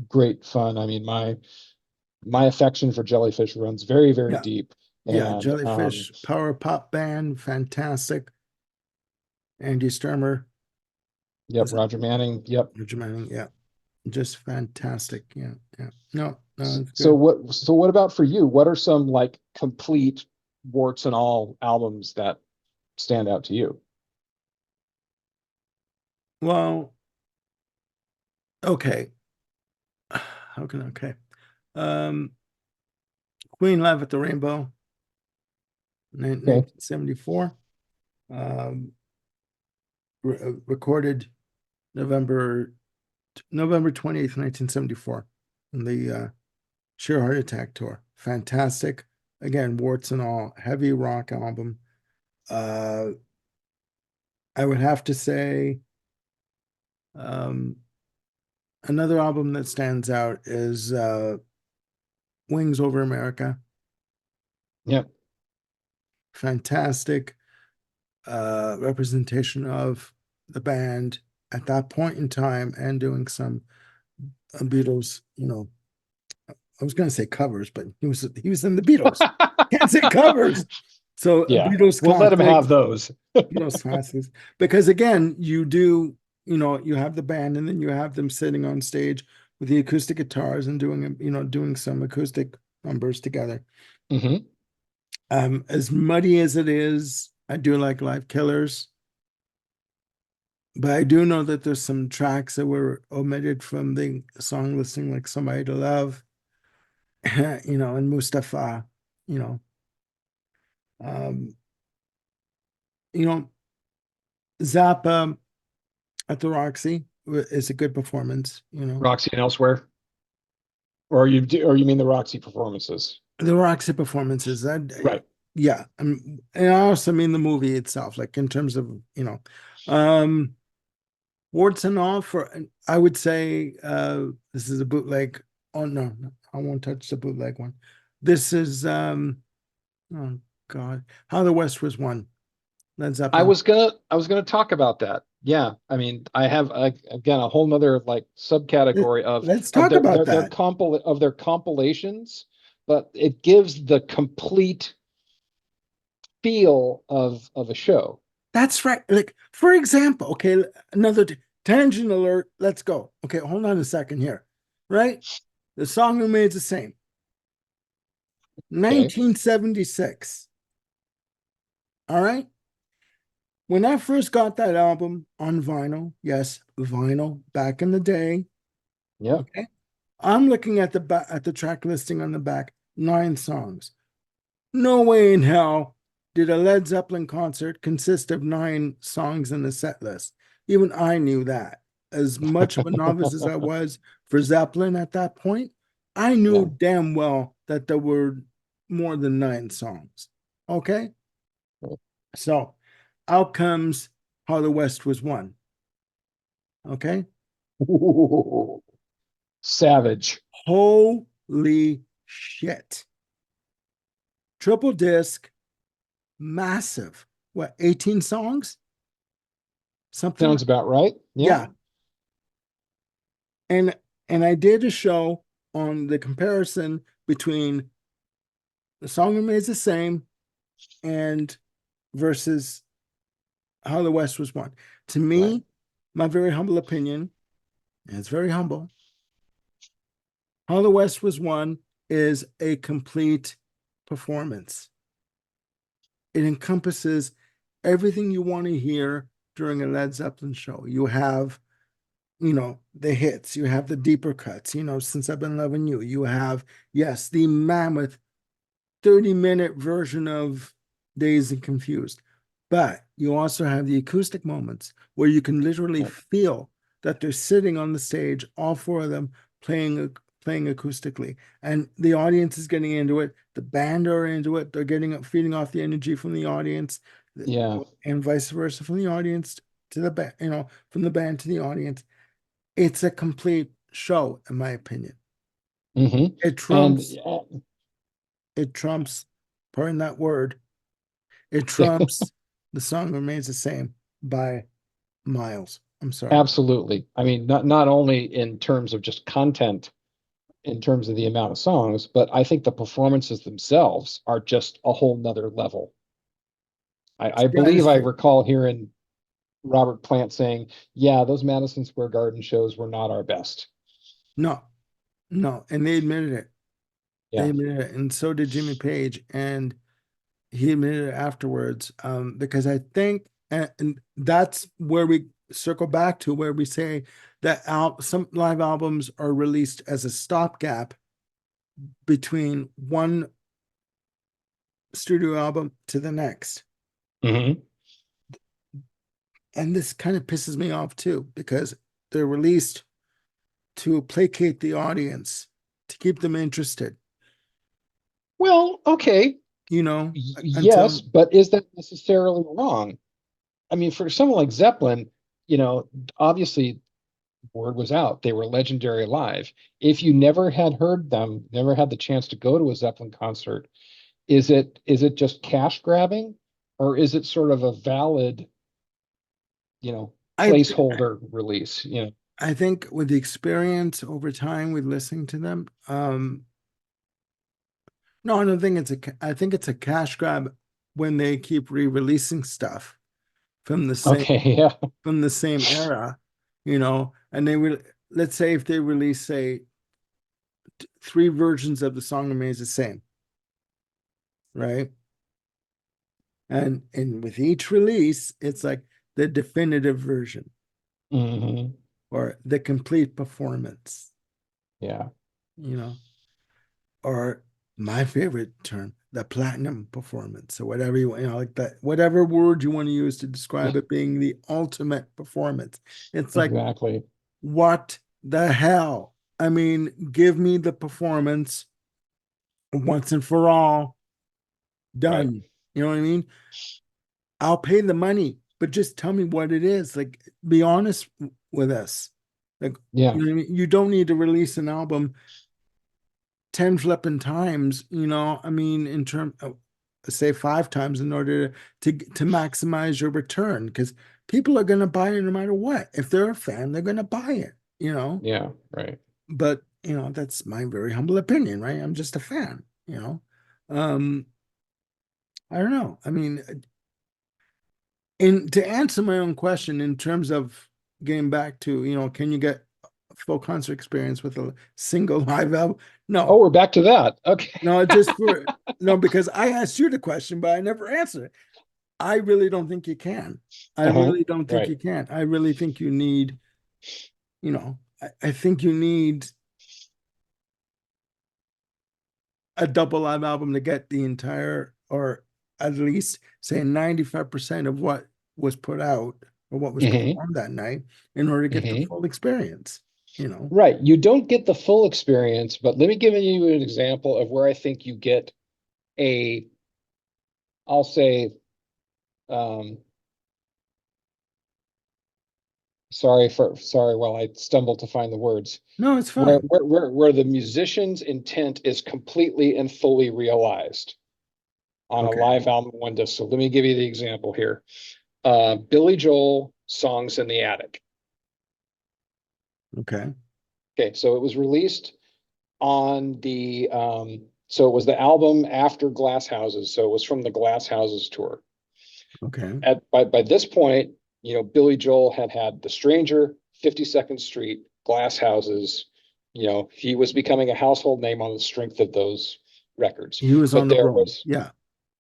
great fun. I mean, my affection for Jellyfish runs very yeah, deep. yeah. And Jellyfish power pop band, fantastic. Andy Sturmer, yep, is it Roger Manning. Yep. Richard Manning? Yeah, just fantastic. Yeah, yeah. No, no, it's So good. what about for you? What are some like complete warts and all albums that stand out to you? Well, okay. How can okay? Um, Queen Live at the Rainbow, Okay. 1974. Recorded November November 28th, 1974, on the Sheer Heart Attack tour. Fantastic. Again, warts and all, heavy rock album. Uh, I would have to say um, another album that stands out is Wings Over America. Yep. Fantastic representation of the band at that point in time and doing some Beatles, I was going to say covers, but he was in the Beatles. Can't say covers. So Yeah. Beatles We'll let them have classics, those. Beatles classics, because again, you have the band and then you have them sitting on stage with the acoustic guitars and doing some acoustic numbers together. Hmm. As muddy as it is, I do like Live Killers, but I do know that there's some tracks that were omitted from the song listing, like Somebody to Love, and Mustafa, you know. Um, you know, Zappa at the Roxy is a good performance. Roxy and elsewhere, or you mean the Roxy performances? The Roxy performances, Right. Yeah, and I also mean the movie itself, like in terms of, um, warts and all for, I would say, this is a bootleg. Oh no, no, I won't touch the bootleg one. This is, oh God, How the West Was Won, Led Zeppelin. I was gonna talk about that. Yeah, I mean, I have again a whole nother like subcategory Let's of talk about that. their compilations, but it gives the complete feel of a show. That's right. Like, for example, okay, another tangent alert. Let's go. Okay, hold on a second here. Right? The song remains the same. Okay. 1976. All right. When I first got that album on vinyl, yes, vinyl back in the day. Yep. Okay. I'm looking at the track listing on the back, 9 songs. No way in hell did a Led Zeppelin concert consist of 9 songs in the set list. Even I knew that. As much of a novice as I was for Zeppelin at that point, I knew Yeah. damn well that there were more than 9 songs. Okay? So out comes How the West Was Won. Okay? Ooh, savage. Holy shit. Triple disc, massive. What, 18 songs? Something Sounds like, about right. Yeah. yeah. And I did a show on the comparison between the song remains the same and versus How the West Was Won. To Right. me, my very humble opinion, and it's very humble, How the West Was Won is a complete performance. It encompasses everything you want to hear during a Led Zeppelin show. You have, the hits, you have the deeper cuts, Since I've Been Loving You. You have, yes, the mammoth 30-minute version of Dazed and Confused. But you also have the acoustic moments where you can literally Yep. feel that they're sitting on the stage, all 4 of them playing acoustically, and the audience is getting into it. The band are into it. They're getting feeding off the energy from the audience, Yeah. and vice versa from the audience to the band. From the band to the audience. It's a complete show, in my opinion. Hmm. It And trumps. It trumps. Pardon that word. It trumps The Song Remains the Same by miles. I'm sorry. absolutely. I mean, not only in terms of just content, in terms of the amount of songs, but I think the performances themselves are just a whole nother level. I believe I Stratosphere. recall hearing Robert Plant saying, "Yeah, those Madison Square Garden shows were not our best." No, no. And they admitted it. They Yeah. admitted it. And so did Jimmy Page. And he admitted it afterwards. Because I think, and that's where we circle back to where we say that some live albums are released as a stopgap between one studio album to the next. Hmm. And this kind of pisses me off too, because they're released to placate the audience, to keep them interested, Well, okay, yes, until but is that necessarily wrong? I mean, for someone like Zeppelin, you know, obviously word was out. They were legendary live. If you never had heard them, never had the chance to go to a Zeppelin concert, is it just cash grabbing, or is it sort of a valid, I th- placeholder release? I think with the experience over time with listening to them, no, I don't think I think it's a cash grab when they keep re-releasing stuff from the same Okay, yeah. era, and they will, let's say if they release, say, 3 versions of The Song Remains the Same, right? And with each release, it's like the definitive version Hmm. or the complete performance, Yeah. you know, or my favorite term, the platinum performance, or whatever like that, whatever word you want to use to describe it being the ultimate performance. It's like, Exactly. what the hell? I mean, give me the performance once and for all, Right. Done. You know what I mean? I'll pay the money, but just tell me what it is. Like, be honest with us. Like, Yeah. you know what I mean? You don't need to release an album 10 flipping times, you know, I mean, in terms of say 5 times in order to maximize your return because people are going to buy it no matter what. If they're a fan, they're going to buy it, you know. Yeah. Right. But, you know, that's my very humble opinion, right? I'm just a fan, you know. Um, I don't know. I mean, and to answer my own question in terms of getting back to, you know, can you get full concert experience with a single live album? Oh, No, we're back to that. Okay. no, just for no, because I asked you the question, but I never answered it. I really don't think you can. I Uh-huh. really don't think Right. you can. I really think you need, you know, I think you need a double live album to get the entire, or at least say 95% of what was put out or what was Hmm. performed that night in order to get the Hmm. full experience, you know. Right. You don't get the full experience, but let me give you an example of where I think you get a, I'll say, um, sorry while I stumble to find the words, No, it's where fine. where the musician's intent is completely and fully realized on a Okay. live album one disc. So let me give you the example here. Billy Joel Songs in the Attic. Okay. Okay, so it was released on the so it was the album after Glass Houses. So it was from the Glass Houses tour. Okay. By this point, you know, Billy Joel had had The Stranger, 52nd Street, Glass Houses. You know, he was becoming a household name on the strength of those records. He was on But the there road. was, Yeah.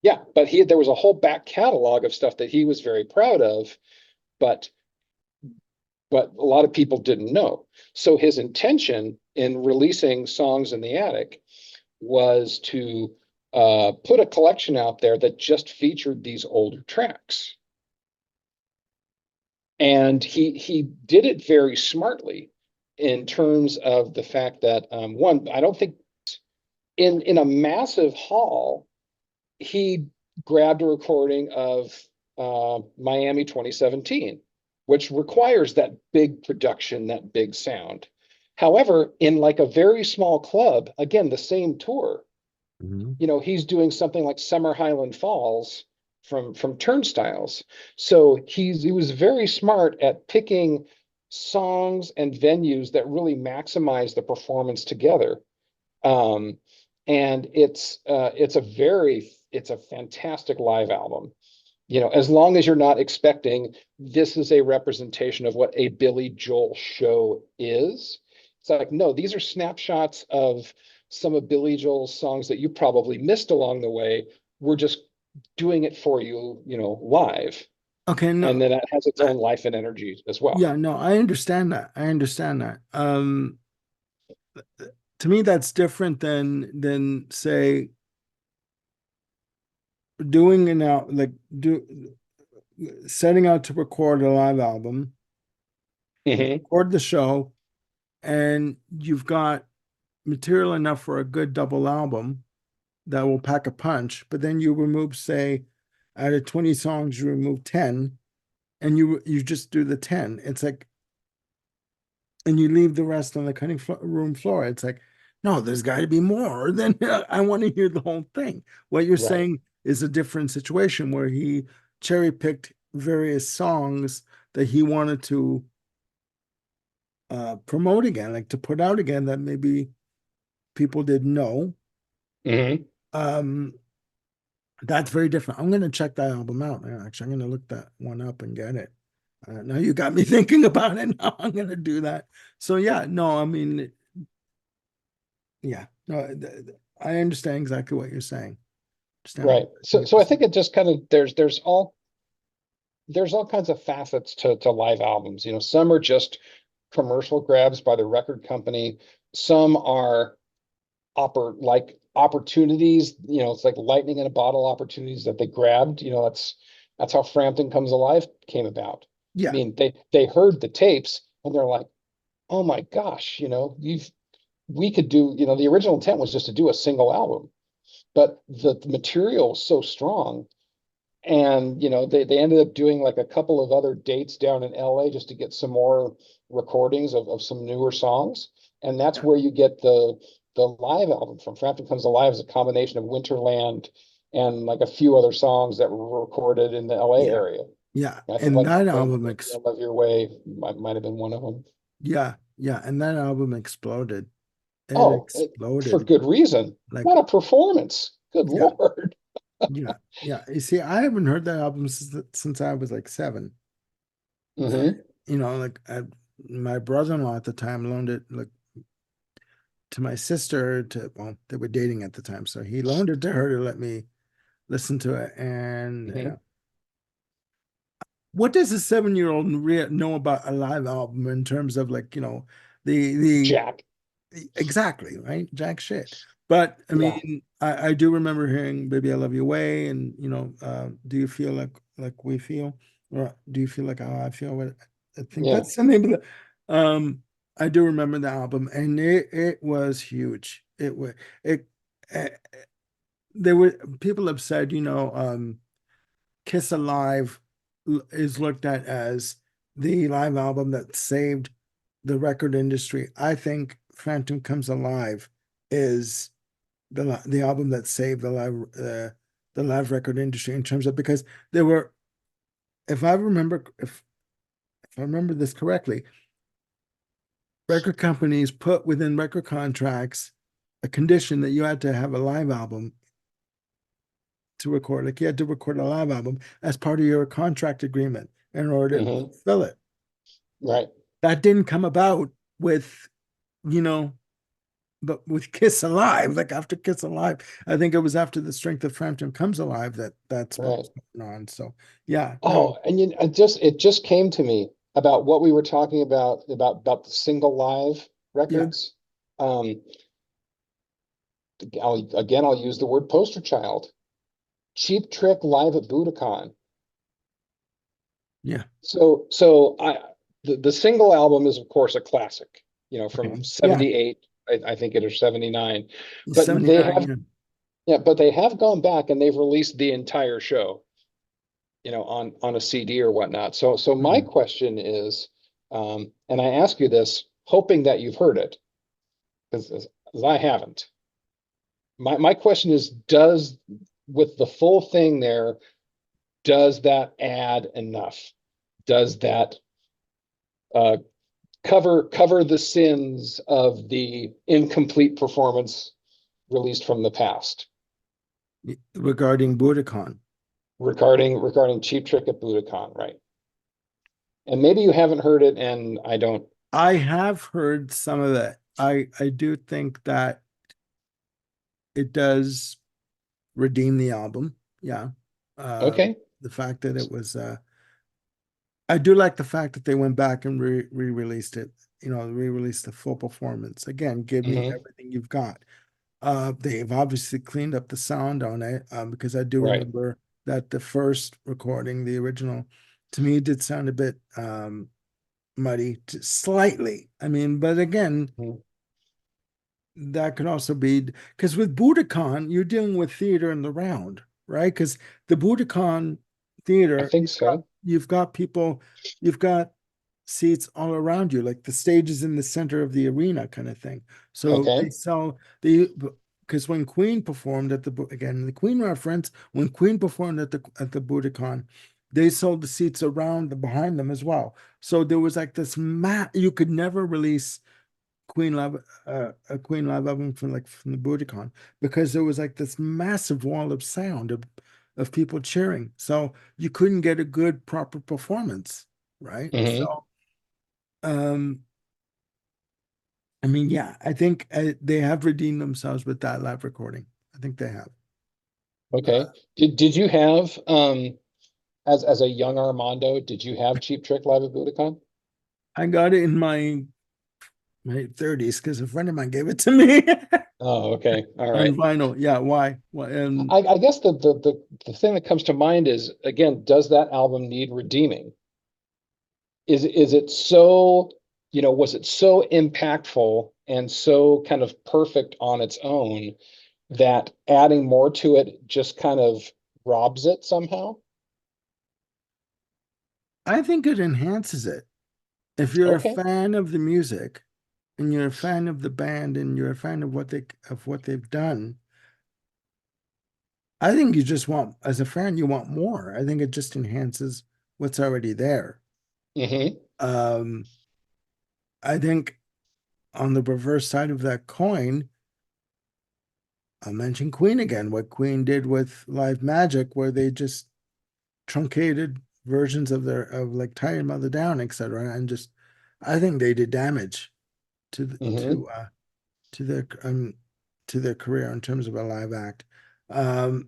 yeah, but there was a whole back catalog of stuff that he was very proud of, but a lot of people didn't know. So his intention in releasing Songs in the Attic was to put a collection out there that just featured these older tracks. And he did it very smartly in terms of the fact that one, I don't think in a massive hall, he grabbed a recording of Miami 2017, which requires that big production, that big sound. However, in like a very small club, again, the same tour, Mhm. you know, he's doing something like Summer Highland Falls from Turnstiles. So he was very smart at picking songs and venues that really maximize the performance together. Um, and it's a fantastic live album. You know, as long as you're not expecting this is a representation of what a Billy Joel show is. It's like, no, these are snapshots of some of Billy Joel's songs that you probably missed along the way. We're just doing it for you, you know, live. Okay, And no, then that has its I, own life and energy as well. yeah, no, I understand that. I understand that. To me, that's different than say doing an out like do setting out to record a live album, Hmm. record the show, and you've got material enough for a good double album that will pack a punch, but then you remove, say, out of 20 songs, you remove 10 and you just do the 10. It's like, and you leave the rest on the room floor. It's like, no, there's got to be more. Then I want to hear the whole thing. What you're Right. saying is a different situation where he cherry picked various songs that he wanted to promote again, like to put out again that maybe people didn't know. Hmm. Um, that's very different. I'm going to check that album out. Actually, I'm going to look that one up and get it. Now you got me thinking about it. Now I'm going to do that. So yeah, no, I mean, yeah, no, I understand exactly what you're saying. Understand Right. exactly what So you're I think saying. it just kind of there's all kinds of facets to live albums. You know, some are just commercial grabs by the record company. Some are like opportunities, you know, it's like lightning in a bottle opportunities that they grabbed. You know, that's how Frampton Comes Alive came about. I Yeah, mean, they heard the tapes and they're like, oh my gosh, you know, we could do, you know, the original intent was just to do a single album. but the material was so strong. And they ended up doing like a couple of other dates down in LA just to get some more recordings of some newer songs. And that's Yeah. where you get the live album from. Frampton Comes Alive is a combination of Winterland and like a few other songs that were recorded in the LA Yeah. area. Yeah. I think And like that album Maybe I Love Your Way might have been one of them. yeah, yeah, and that album exploded. It Oh, for exploded. good reason. Like, What a performance. Good yeah, Lord. yeah, yeah. You see, I haven't heard that album since I was like 7. Hmm. Like my brother-in-law at the time loaned it like to my sister to, well, they were dating at the time, so he loaned it to her to let me listen to it. And Hmm. what does a 7-year-old know about a live album in terms of like, the Jack. exactly, right? Jack shit. But I Yeah. mean, I do remember hearing "Baby, I Love You Way" and "Do You Feel Like We Feel," or "Do You Feel Like How I Feel?" I think Yeah. that's the name of the. I do remember the album, and it was huge. It. Uh, there were people have said, Kiss Alive is looked at as the live album that saved the record industry. I think Phantom Comes Alive is the album that saved the live record industry in terms of, because there were, if I remember this correctly, record companies put within record contracts a condition that you had to have a live album to record. Like you had to record a live album as part of your contract agreement in order to Hmm. fulfill it. Right. That didn't come about with, you know, but with Kiss Alive, like after Kiss Alive, I think it was after The Strength of Frampton Comes Alive that's what Right. was going on. So yeah, no, Oh, and it just came to me about what we were talking about the single live yeah, records. Um, I'll use the word poster child. Cheap Trick live at Budokan. yeah, So the single album is of course a classic, from okay, yeah, 78, I think it is 79. But they 79, have yeah. yeah, but they have gone back and they've released the entire show, on a CD or whatnot. So my Mhm. question is, and I ask you this hoping that you've heard it, because I haven't. My question is, with the full thing there, does that add enough? Does that uh, cover the sins of the incomplete performance released from the past Regarding Budokan. regarding Cheap Trick at Budokan, right? And maybe you haven't heard it, and I don't. I have heard some of that. I do think that it does redeem the album. Yeah. Uh Okay. the fact that it was I do like the fact that they went back and re-released it, re-released the full performance. Again, give me Hmm. everything you've got. They've obviously cleaned up the sound on it, because I do Right. remember that the first recording, the original, to me did sound a bit muddy, slightly. I mean, but again, Mhm. that could also be because with Budokan, you're dealing with theater in the round, right? Because the Budokan I theater, think so. you've got people, you've got seats all around you, like the stage is in the center of the arena kind of thing. So they Okay. sell the because when Queen performed at again, the Queen reference, when Queen performed at the Budokan, they sold the seats around the behind them as well. So there was like this you could never release a Queen live album from the Budokan because there was like this massive wall of sound of people cheering. So you couldn't get a good proper performance, right? Hmm. So um I mean, yeah, I think they have redeemed themselves with that live recording. I think they have. Okay. Did you have as a young Armando, did you have Cheap Trick live at Budokan? I got it in my 30s because a friend of mine gave it to me Oh, okay. All on right. vinyl. Yeah, why? Why? I guess the thing that comes to mind is, again, does that album need redeeming? Is it so, was it so impactful and so kind of perfect on its own that adding more to it just kind of robs it somehow? I think it enhances it. If you're a Okay. fan of the music and you're a fan of the band and you're a fan of what they've done, I think you just want, as a fan, you want more. I think it just enhances what's already there. Hmm. Um, I think on the reverse side of that coin, I'll mention Queen again, what Queen did with Live Magic, where they just truncated versions of their of like Tie Your Mother Down, etc. And just I think they did damage to the, Hmm. to their to their career in terms of a live act.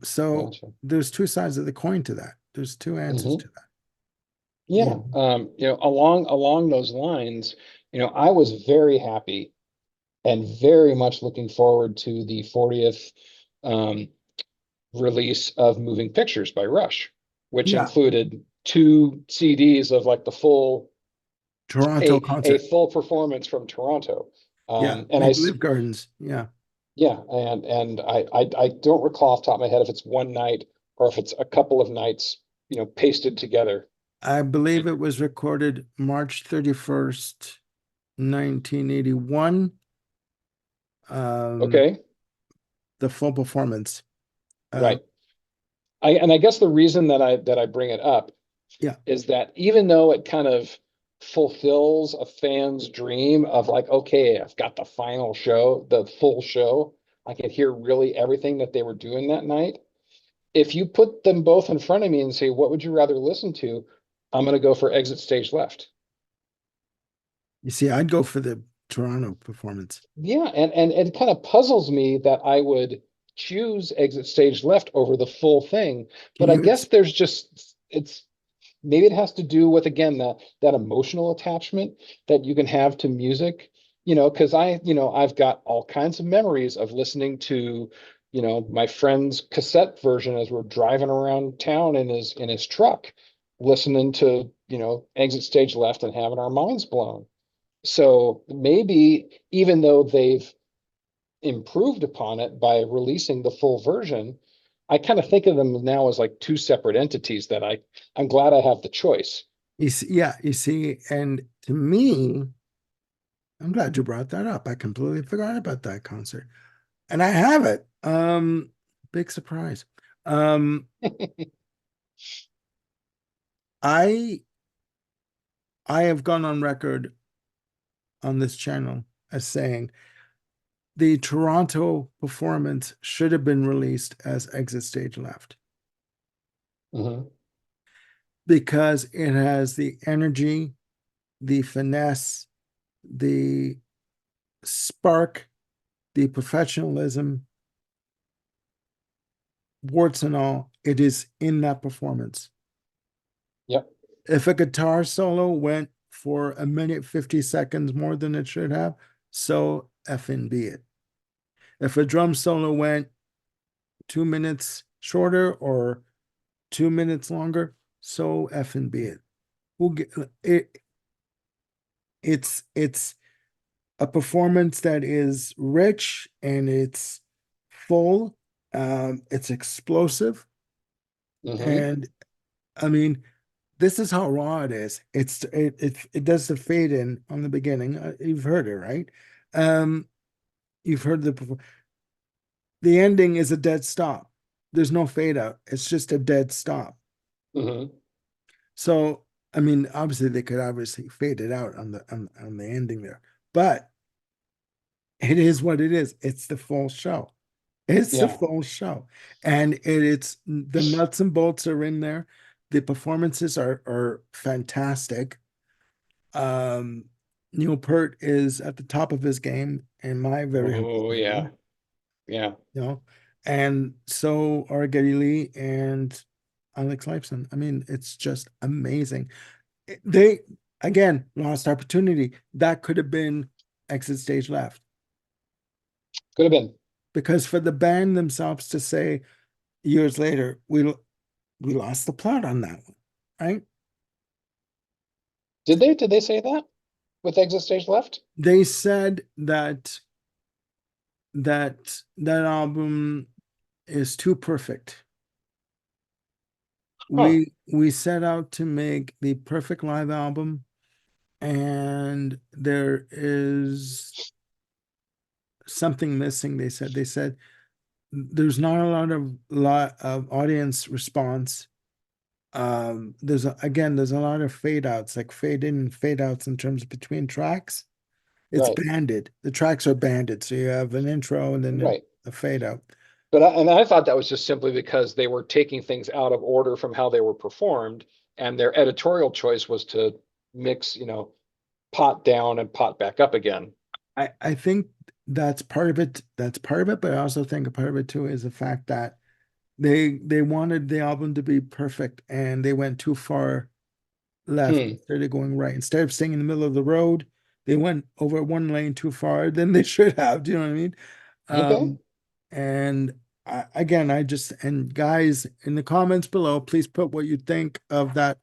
So Gotcha. there's two sides of the coin to that. There's two answers Hmm. to that. Yeah. Yeah. Along those lines, I was very happy and very much looking forward to the 40th um, release of Moving Pictures by Rush, which Yeah. included two CDs of like the full Toronto a concert. full performance from Toronto. Yeah. And Maple Leaf Gardens. Yeah. yeah, and I don't recall off the top of my head if it's one night or if it's a couple of nights, pasted together. I believe it was recorded March 31st, 1981. Um, Okay, the full performance. Uh, right. I guess the reason that I bring it up yeah. is that even though it kind of fulfills a fan's dream of like, okay, I've got the final show, the full show, I could hear really everything that they were doing that night. If you put them both in front of me and say, what would you rather listen to? I'm going to go for Exit Stage Left. You see, I'd go for the Toronto performance. Yeah, and it kind of puzzles me that I would choose Exit Stage Left over the full thing. Can But I you guess there's just it's maybe it has to do with again that emotional attachment that you can have to music, because I've got all kinds of memories of listening to, my friend's cassette version as we're driving around town in his truck, listening to, Exit Stage Left and having our minds blown. So maybe even though they've improved upon it by releasing the full version, I kind of think of them now as like two separate entities that I'm glad I have the choice. You see, yeah, you see, and to me, I'm glad you brought that up. I completely forgot about that concert. And I have it. Big surprise. Um, I I have gone on record on this channel as saying the Toronto performance should have been released as Exit Stage Left Hmm. because it has the energy, the finesse, the spark, the professionalism, warts and all. It is in that performance. Yep. If a guitar solo went for a minute 50 seconds more than it should have, so effing be it. If a drum solo went 2 minutes shorter or 2 minutes longer, so effing be it. We'll get it. It's a performance that is rich and it's full. It's explosive, Hmm. and I mean, this is how raw it is. It does the fade in on the beginning. You've heard it, right? Um, you've heard the ending is a dead stop. There's no fade out. It's just a dead stop. Hmm. So, I mean, obviously they could obviously fade it out on on the ending there, but it is what it is. It's the full show. It's the Yeah. full show, and it's the nuts and bolts are in there. The performances are fantastic. Um, Neil Peart is at the top of his game, in my very humble Oh yeah. opinion. Yeah. You know, and so are Geddy Lee and Alex Lifeson. I mean, it's just amazing. They again lost opportunity. That could have been Exit Stage Left Could have been. because for the band themselves to say years later, we lost the plot on that one, right? Did they say that with Exit Stage Left? They said that that album is too perfect. Huh. We set out to make the perfect live album, and there is something missing. They said there's not a lot of audience response. There's a lot of fade outs, like fade in and fade outs in terms of between tracks. It's Right. banded. The tracks are banded, so you have an intro and then Right. a fade out. And I thought that was just simply because they were taking things out of order from how they were performed, and their editorial choice was to mix, pot down and pot back up again. I think that's part of it. That's part of it, but I also think a part of it too is the fact that they wanted the album to be perfect and they went too far left Hmm. instead of going right. Instead of staying in the middle of the road, they went over one lane too far than they should have. Do you know what I mean? Okay. Um, and again, and guys in the comments below, please put what you think of that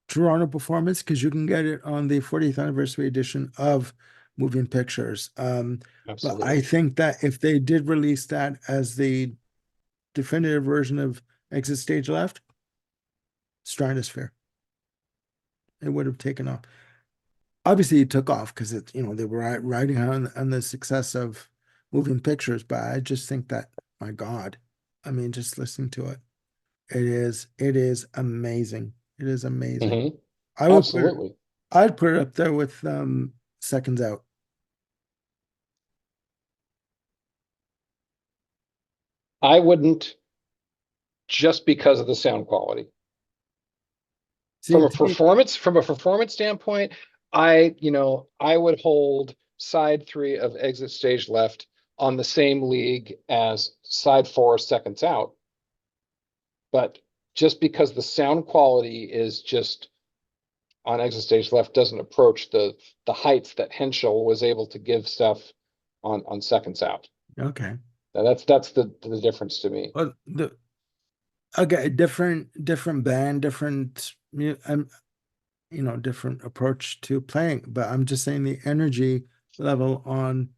Toronto performance because you can get it on the 40th anniversary edition of Moving Pictures. But I Absolutely. think that if they did release that as the definitive version of Exit Stage Left, Stratosphere, it would have taken off. Obviously, it took off because they were riding on the success of Moving Pictures. But I just think that, my God, I mean, just listening to it, it is amazing. It is amazing. Hmm. I would put it, Absolutely. I'd put it up there with Seconds Out. I wouldn't, just because of the sound quality. See, to me, From a performance standpoint, I would hold side three of Exit Stage Left on the same league as side four, Seconds Out. But just because the sound quality is just on Exit Stage Left doesn't approach the heights that Henschel was able to give stuff on Seconds Out. okay. That's the difference to me. Well, okay, different band, different approach to playing. But I'm just saying the energy level on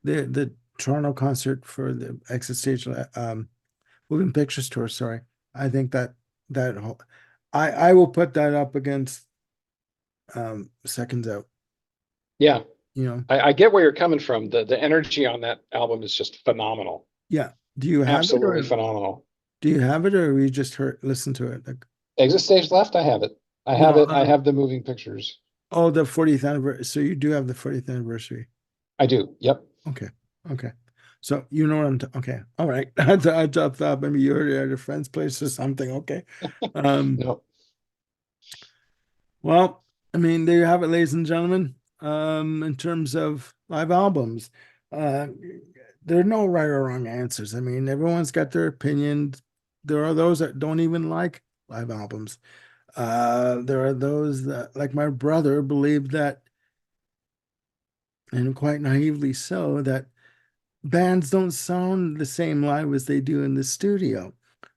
the Toronto concert for the Exit Stage Moving Pictures tour. Sorry, I think that whole, I will put that up against Seconds Out. Yeah, You know, I get where you're coming from. The energy on that album is just phenomenal. yeah. Do you have it Absolutely or phenomenal. you just heard listen to it? Like, Exit Stage Left, I have it. I have no, it. I have the moving pictures. oh, the 40th anniversary. So you do have the 40th anniversary. I do. Yep. Okay. Okay. So you know what okay. All right. I thought maybe you already at a friend's place or something. Okay. Um, No. well, I mean, there you have it, ladies and gentlemen. In terms of live albums, uh, there are no right or wrong answers. I mean, everyone's got their opinions. There are those that don't even like live albums. There are those that, like my brother, believe that, and quite naively so, that bands don't sound the same live as they do in the studio.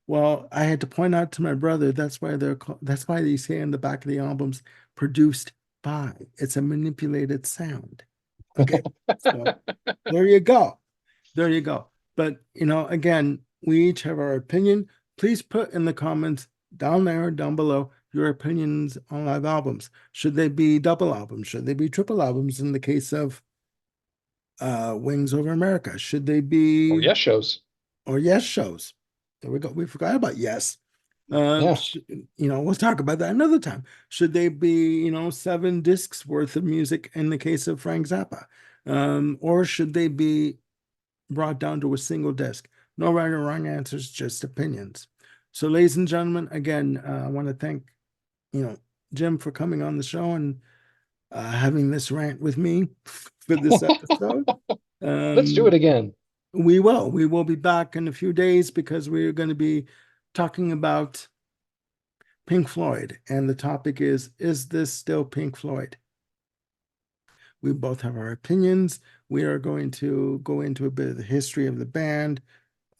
Well, I had to point out to my brother that's why they say in the back of the albums produced by. It's a manipulated sound. Okay. So there you go. There you go. But again, we each have our opinion. Please put in the comments down there, down below, your opinions on live albums. Should they be double albums? Should they be triple albums in the case of Wings Over America? Should they Or be yes shows. or Yes shows? There we go. We forgot about Yes. Yeah. We'll talk about that another time. Should they be, 7 discs worth of music in the case of Frank Zappa? Or should they be brought down to a single disc? No right or wrong answers, just opinions. So, ladies and gentlemen, again, I want to thank, you know, Jim for coming on the show and having this rant with me for this episode. Let's do it Um, again. we will. We will be back in a few days because we're going to be talking about Pink Floyd. And the topic is this still Pink Floyd? We both have our opinions. We are going to go into a bit of the history of the band,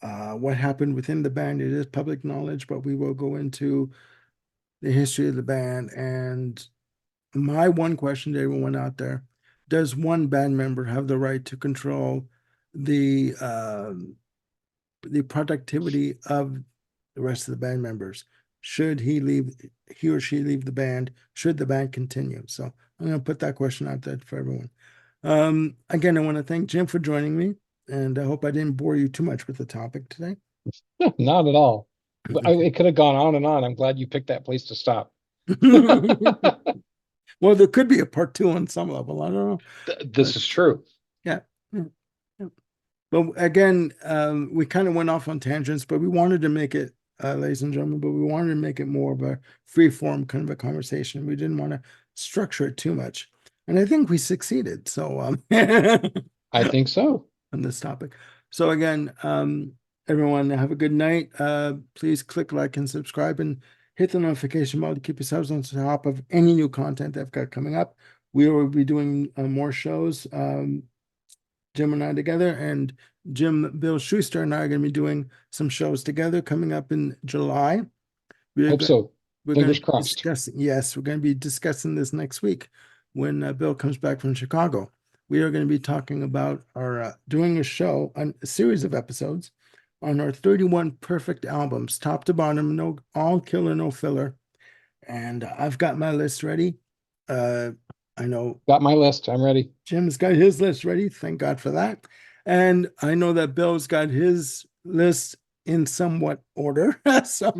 what happened within the band. It is public knowledge, but we will go into the history of the band. And my one question to everyone out there, does one band member have the right to control the productivity of the rest of the band members. Should he or she leave the band? Should the band continue? So I'm going to put that question out there for everyone. Again, I want to thank Jim for joining me, and I hope I didn't bore you too much with the topic today. Not at all. Okay. It could have gone on and on. I'm glad you picked that place to stop. Well, there could be a part two on some level. I don't know, This but is true. yeah. Yeah. Yeah. But again, we kind of went off on tangents, but we wanted to make it, ladies and gentlemen, but we wanted to make it more of a free form kind of a conversation. We didn't want to structure it too much. And I think we succeeded. So, I think so. on this topic. So again, everyone have a good night. Please click like and subscribe and hit the notification bell to keep yourselves on top of any new content I've got coming up. We will be doing more shows. Jim and I together, and Bill Schuster and I are going to be doing some shows together coming up in July. We're Hope going so. we're going Fingers to be crossed. discussing, yes, we're going to be discussing this next week when Bill comes back from Chicago. We are going to be talking about our doing a show, a series of episodes on our 31 perfect albums, top to bottom, no all killer, no filler. And I've got my list ready. Uh, I know Got my list. I'm ready. Jim's got his list ready. Thank God for that. And I know that Bill's got his list in somewhat order. So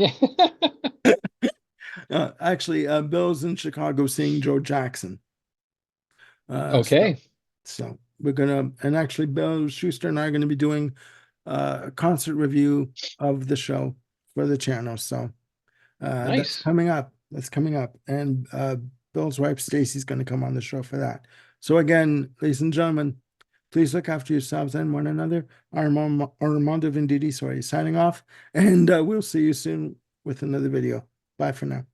Yeah. actually, Bill's in Chicago seeing Joe Jackson. Uh, so, Okay. so we're gonna, and actually, Bill Schuster and I are gonna be doing a concert review of the show for the channel. So that's Nice. coming up. That's coming up, and Bill's wife Stacy's gonna come on the show for that. So again, ladies and gentlemen, please look after yourselves and one another. Armando Venditti, sorry, signing off, and we'll see you soon with another video. Bye for now.